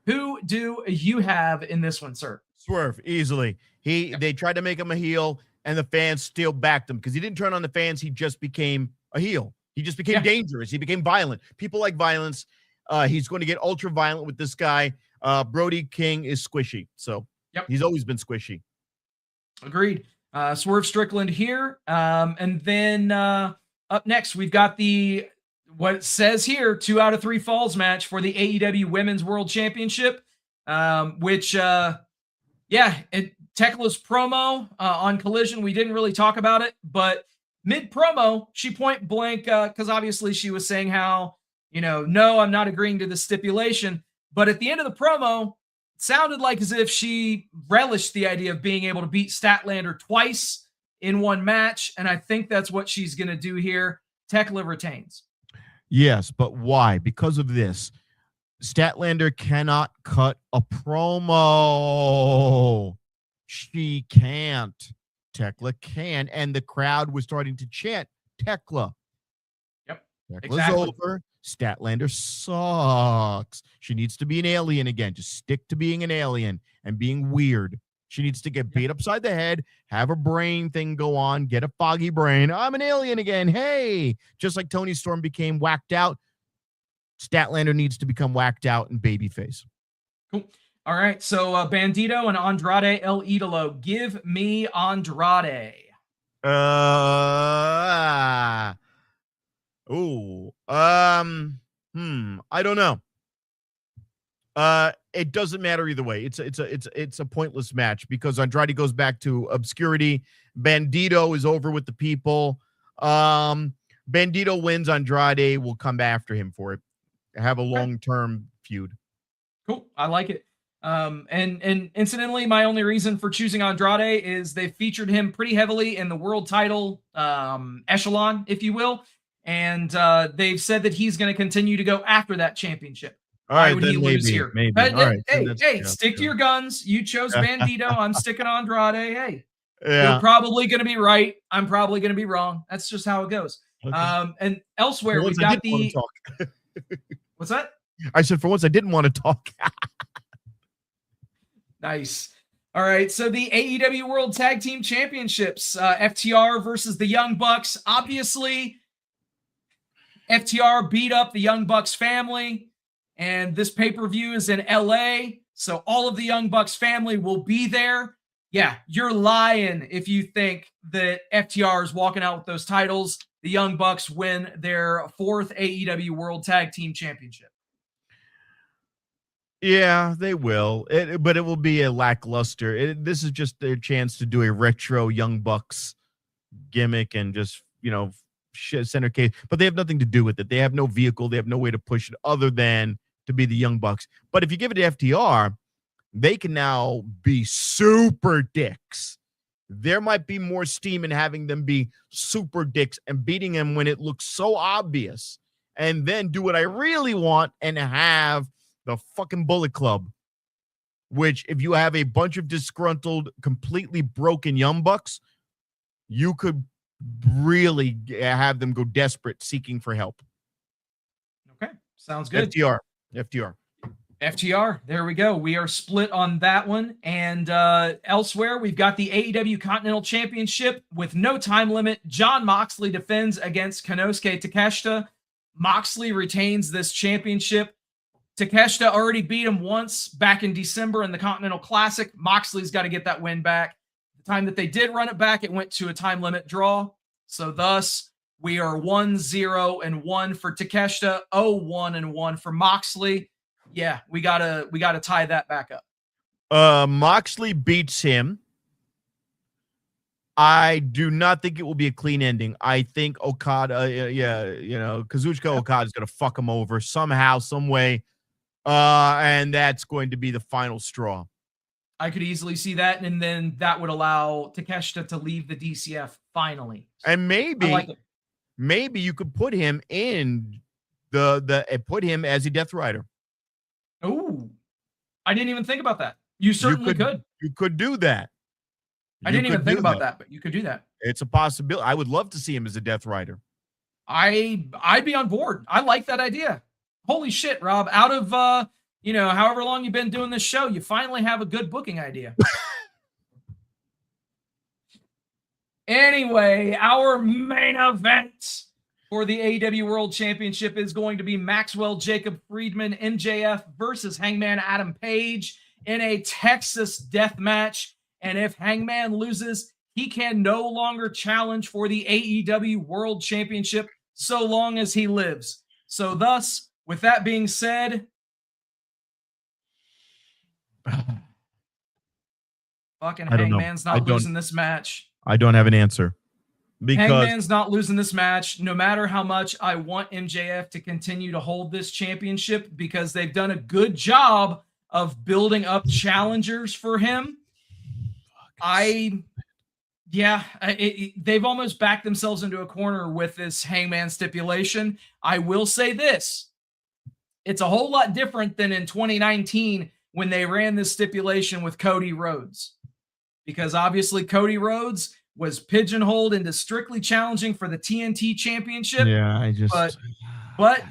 Who do you have in this one, sir? Swerve, easily. They tried to make him a heel, and the fans still backed him because he didn't turn on the fans. He just became a heel. He just became dangerous. He became violent. People like violence. He's going to get ultra violent with this guy. Brody King is squishy, so he's always been squishy. Agreed. Swerve Strickland here, and then up next we've got what it says here, 2 out of 3 falls match for the AEW Women's World Championship, which, Tekla's promo on Collision, we didn't really talk about it, but mid-promo, she point blank, because obviously she was saying how, no, I'm not agreeing to the stipulation, but at the end of the promo, it sounded like as if she relished the idea of being able to beat Statlander twice in one match, and I think that's what she's going to do here. Tekla retains. Yes, but why? Because of this. Statlander cannot cut a promo. She can't. Tekla can. And the crowd was starting to chant Tekla. Yep. Tekla's over. Statlander sucks. She needs to be an alien again. Just stick to being an alien and being weird. She needs to get beat upside the head, have a brain thing go on, get a foggy brain. I'm an alien again. Hey, just like Tony Storm became whacked out, Statlander needs to become whacked out and babyface. Cool. All right. So Bandito and Andrade El Idolo. Give me Andrade. I don't know. It doesn't matter either way. It's a pointless match because Andrade goes back to obscurity. Bandito is over with the people. Bandito wins. Andrade will come after him for it. Have a long-term feud. Cool. I like it. And incidentally, my only reason for choosing Andrade is they featured him pretty heavily in the world title echelon, if you will. And they've said that he's going to continue to go after that championship. All right, why would he lose here? Maybe. But, all right, hey, stick to your guns. You chose Bandito. I'm sticking Andrade. Hey, yeah. You're probably going to be right. I'm probably going to be wrong. That's just how it goes. Okay. And elsewhere, we've got the... What's that? I said, for once, I didn't want to talk. Nice. All right, so the AEW World Tag Team Championships, FTR versus the Young Bucks. Obviously, FTR beat up the Young Bucks family. And this pay-per-view is in LA, so all of the Young Bucks family will be there. Yeah, you're lying if you think that FTR is walking out with those titles. The Young Bucks win their 4th AEW World Tag Team Championship. Yeah, they will. But it will be a lackluster. This is just their chance to do a retro Young Bucks gimmick and just, center case. But they have nothing to do with it. They have no vehicle. They have no way to push it other than to be the Young Bucks. But if you give it to FTR, they can now be super dicks. There might be more steam in having them be super dicks and beating them when it looks so obvious. And then do what I really want and have the fucking Bullet Club, which if you have a bunch of disgruntled, completely broken Young Bucks, you could really have them go desperate seeking for help. Okay, sounds good. FTR, there we go. We are split on that one. And elsewhere, we've got the AEW Continental Championship with no time limit. Jon Moxley defends against Konosuke Takeshita. Moxley retains this championship. Takeshita already beat him once back in December in the Continental Classic. Moxley's got to get that win back. The time that they did run it back, it went to a time limit draw. So thus, we are 1-0-1 for Takeshita, 0-1-1 for Moxley. Yeah, we gotta tie that back up. Moxley beats him. I do not think it will be a clean ending. I think Okada, Kazuchika Okada is going to fuck him over somehow, some way. And that's going to be the final straw. I could easily see that. And then that would allow Takeshita to leave the DCF finally. And maybe you could put him in put him as a Death Rider. Oh, I didn't even think about that. You certainly could. You could do that. I didn't even think about that, but you could do that. It's a possibility. I would love to see him as a Death Rider. I'd be on board. I like that idea. Holy shit, Rob. Out of however long you've been doing this show, you finally have a good booking idea. Anyway, our main event for the AEW World Championship is going to be Maxwell Jacob Friedman, MJF versus Hangman Adam Page in a Texas death match. And if Hangman loses, he can no longer challenge for the AEW World Championship so long as he lives. So thus, with that being said, fucking Hangman's not losing this match. I don't have an answer. Because Hangman's not losing this match, no matter how much I want MJF to continue to hold this championship, because they've done a good job of building up challengers for him. They've almost backed themselves into a corner with this Hangman stipulation. I will say this. It's a whole lot different than in 2019 when they ran this stipulation with Cody Rhodes. Because obviously Cody Rhodes was pigeonholed into strictly challenging for the TNT Championship. Yeah, but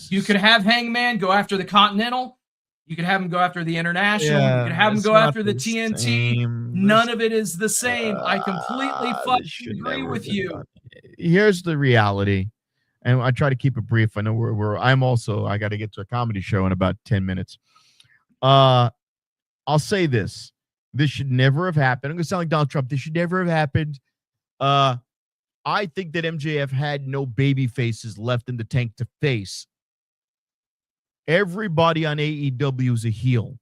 you could have Hangman go after the Continental. You could have him go after the International. You could have him go after the TNT. None of it is the same. I completely fucking agree with you. Here's the reality, and I try to keep it brief. I know I got to get to a comedy show in about 10 minutes. I'll say this. This should never have happened. I'm going to sound like Donald Trump. This should never have happened. I think that MJF had no baby faces left in the tank to face. Everybody on AEW is a heel.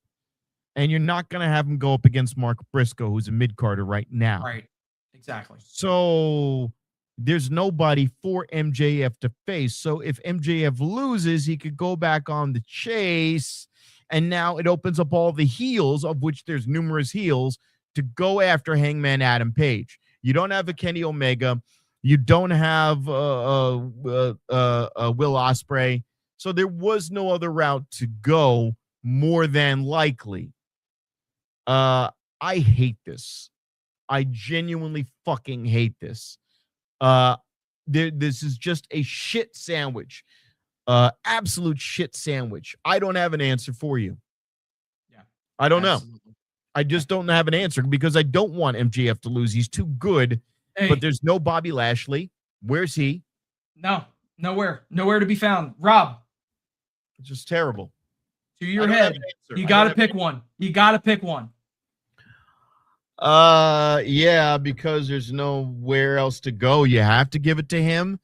And you're not going to have him go up against Mark Briscoe, who's a mid-carder right now. Right. Exactly. So there's nobody for MJF to face. So if MJF loses, he could go back on the chase. And now it opens up all the heels, of which there's numerous heels, to go after Hangman Adam Page. You don't have a Kenny Omega. You don't have Will Ospreay. So there was no other route to go, more than likely. I hate this. I genuinely fucking hate this. This is just a shit sandwich. Absolute shit sandwich. I don't have an answer for you. Yeah. I don't know. I just don't have an answer because I don't want MJF to lose. He's too good. Hey. But there's no Bobby Lashley. Where's he? No, nowhere to be found. Rob. It's just terrible. To your head. You got to pick one. You got to pick one. Yeah, because there's nowhere else to go. You have to give it to him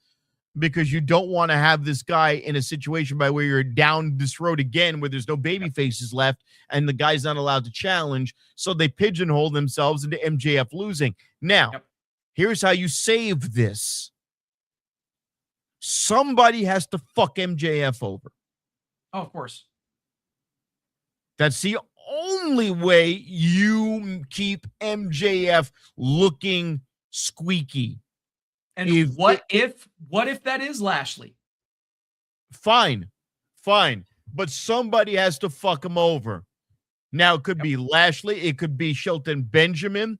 because you don't want to have this guy in a situation by where you're down this road again where there's no baby faces left and the guy's not allowed to challenge. So they pigeonhole themselves into MJF losing. Now, here's how you save this. Somebody has to fuck MJF over. Oh, of course. That's the only way you keep MJF looking squeaky. And what if that is Lashley? Fine. But somebody has to fuck him over. Now, it could be Lashley. It could be Shelton Benjamin.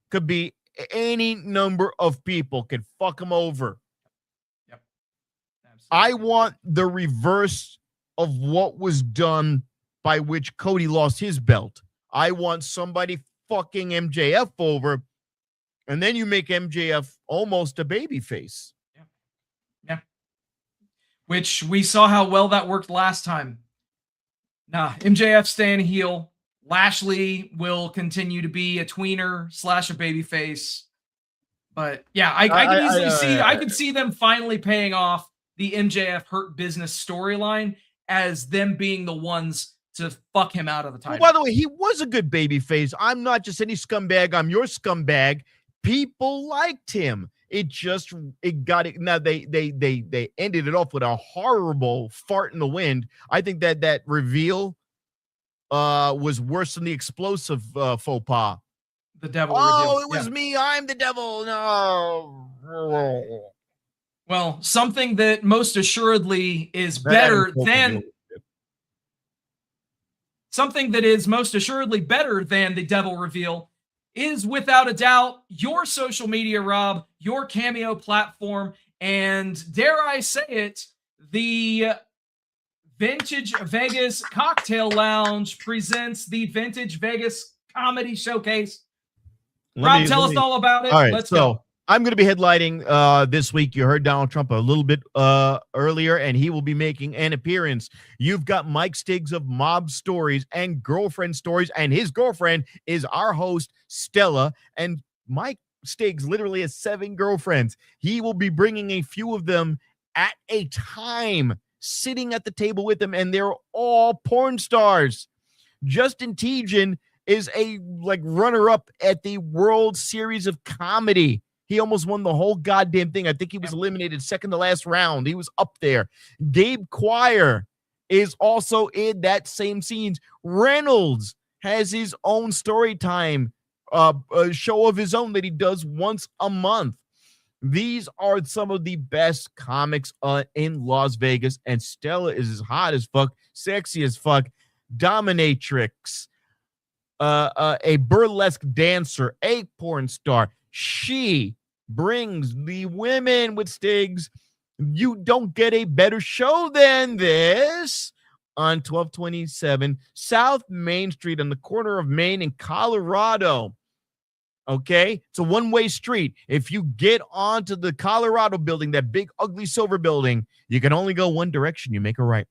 Could be any number of people could fuck him over. Yep. Absolutely. I want the reverse of what was done by which Cody lost his belt. I want somebody fucking MJF over, and then you make MJF almost a babyface. Yeah. Which we saw how well that worked last time. Nah, MJF staying heel. Lashley will continue to be a tweener / a babyface. But yeah, I can easily see I could see them finally paying off the MJF Hurt Business storyline as them being the ones to fuck him out of the title. Well, by the way, he was a good babyface. I'm not just any scumbag. I'm your scumbag. People liked him. It got it. Now they ended it off with a horrible fart in the wind. I think that reveal was worse than the explosive faux pas. The devil. Oh, reveal. It was me. I'm the devil. No. Well, something that most assuredly is better than something that is most assuredly better than the devil reveal is without a doubt your social media, Rob, your Cameo platform, and dare I say it, the Vintage Vegas Cocktail Lounge presents the Vintage Vegas Comedy Showcase. Rob, tell us all about it. All right, Let's go. I'm going to be headlining this week. You heard Donald Trump a little bit earlier, and he will be making an appearance. You've got Mike Stiggs of Mob Stories and Girlfriend Stories, and his girlfriend is our host, Stella. And Mike Stiggs literally has 7 girlfriends. He will be bringing a few of them at a time, sitting at the table with them, and they're all porn stars. Justin Tejan is a runner-up at the World Series of Comedy. He almost won the whole goddamn thing. I think he was eliminated second to last round. He was up there. Gabe Quire is also in that same scenes. Reynolds has his own story time show of his own that he does once a month. These are some of the best comics in Las Vegas, and Stella is as hot as fuck, sexy as fuck, dominatrix, a burlesque dancer, a porn star. She brings the women with Stiggs. You don't get a better show than this on 1227 South Main Street on the corner of Main and Colorado. Okay, it's a one-way street. If you get onto the Colorado building, that big ugly silver building, you can only go one direction. You make a right.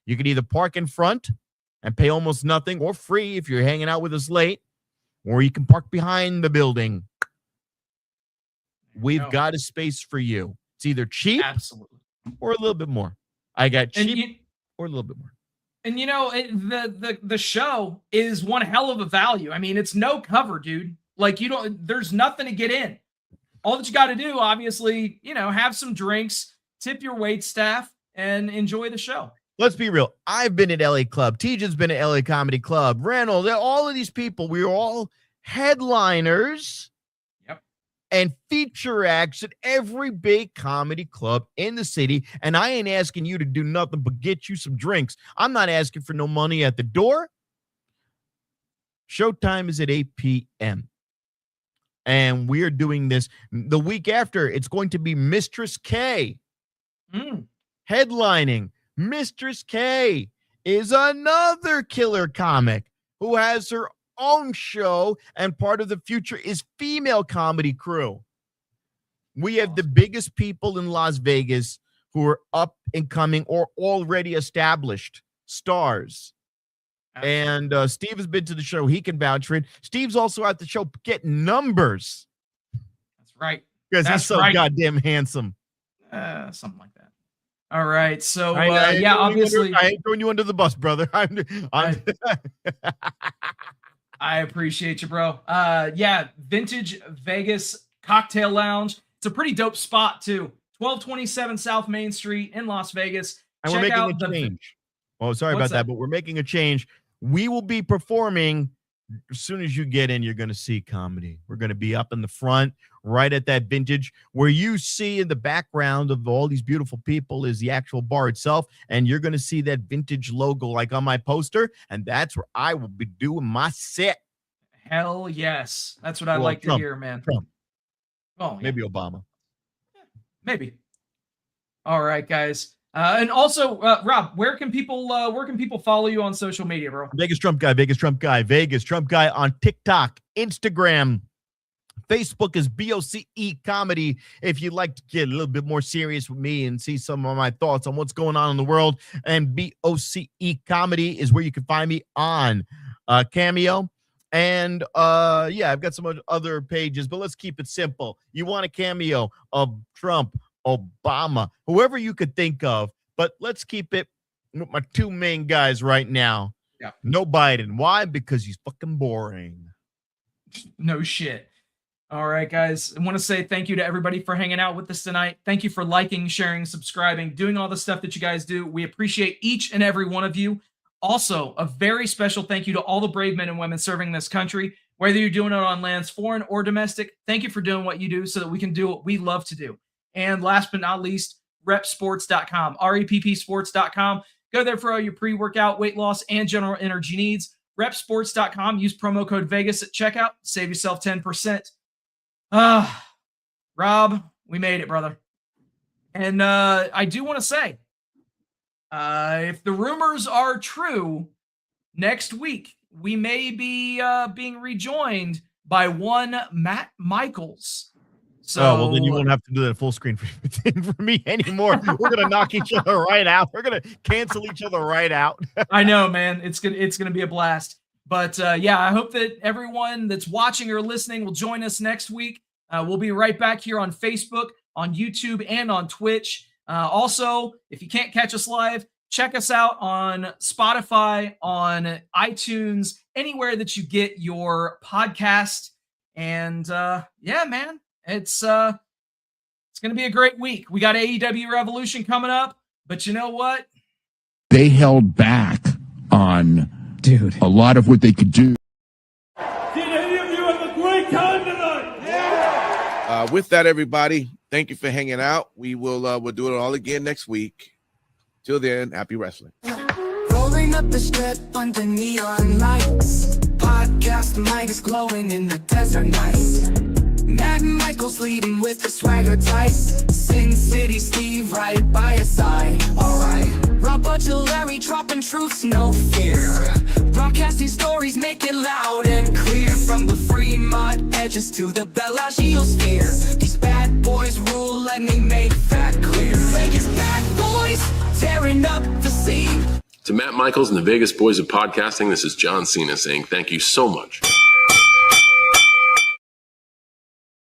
You can either park in front and pay almost nothing, or free if you're hanging out with us late, or you can park behind the building. We've got a space for you. It's either cheap, absolutely, or a little bit more. I got cheap or a little bit more. And the show is one hell of a value. I mean, it's no cover, dude. Like, there's nothing to get in. All that you got to do, obviously, have some drinks, tip your wait staff, and enjoy the show. Let's be real. I've been at LA Club. TJ's been at LA Comedy Club. Reynolds, all of these people, we were all headliners. Yep. And feature acts at every big comedy club in the city. And I ain't asking you to do nothing but get you some drinks. I'm not asking for no money at the door. Showtime is at 8 p.m. And we're doing this the week after. It's going to be Mistress K headlining. Mistress K is another killer comic who has her own show, and part of the future is Female Comedy Crew. We have the biggest people in Las Vegas who are up and coming or already established stars. And Steve has been to the show. He can vouch for it. Steve's also at the show getting numbers. That's right. Because he's so goddamn handsome. Something like that. All right. So, obviously. I ain't throwing you under the bus, brother. I appreciate you, bro. Vintage Vegas Cocktail Lounge. It's a pretty dope spot, too. 1227 South Main Street in Las Vegas. And we're making a change. Oh, sorry about that, but we're making a change. We will be performing as soon as you get in. You're going to see comedy. We're going to be up in the front, right at that Vintage, where you see in the background of all these beautiful people is the actual bar itself, and you're going to see that Vintage logo like on my poster, and that's where I will be doing my set. Hell yes. That's what I like to hear, man. Trump. Oh, yeah. Maybe Obama. Yeah, maybe. All right, guys. And also, Rob, where can people follow you on social media, bro? Vegas Trump Guy on TikTok, Instagram, Facebook is BOCE Comedy. If you'd like to get a little bit more serious with me and see some of my thoughts on what's going on in the world, and BOCE Comedy is where you can find me on Cameo. And I've got some other pages, but let's keep it simple. You want a cameo of Trump, Obama, whoever you could think of, but let's keep it with my two main guys right now. Yeah. No Biden. Why? Because he's fucking boring. No shit. All right, guys. I want to say thank you to everybody for hanging out with us tonight. Thank you for liking, sharing, subscribing, doing all the stuff that you guys do. We appreciate each and every one of you. Also, a very special thank you to all the brave men and women serving this country, whether you're doing it on lands foreign or domestic. Thank you for doing what you do so that we can do what we love to do. And last but not least, repsports.com, reppsports.com. Go there for all your pre-workout, weight loss, and general energy needs. Repsports.com. Use promo code Vegas at checkout. Save yourself 10%. Rob, we made it, brother. And I do want to say, if the rumors are true, next week we may be being rejoined by one Matt Michaels. So, well, then you won't have to do that full screen for me anymore. We're gonna knock each other right out. We're gonna cancel each other right out. I know, man. It's gonna be a blast. But I hope that everyone that's watching or listening will join us next week. We'll be right back here on Facebook, on YouTube, and on Twitch. Also, if you can't catch us live, check us out on Spotify, on iTunes, anywhere that you get your podcast. And man, it's going to be a great week. We got AEW Revolution coming up, but you know what? They held back on a lot of what they could do. Did any of you have a great time tonight? Yeah. With that, everybody, thank you for hanging out. We'll do it all again next week. Till then, happy wrestling. Rolling up the strip under neon lights. Podcast mic is glowing in the desert nights. Matt Michaels leading with the swagger tights. Sin City Steve right by your side. Alright. Rob Butcher, Larry dropping truths, no fear. Broadcasting stories, make it loud and clear. From the Fremont edges to the Bellagio sphere. These bad boys rule, let me make that clear. Vegas bad boys, tearing up the scene. To Matt Michaels and the Vegas Boys of Podcasting, this is John Cena saying thank you so much.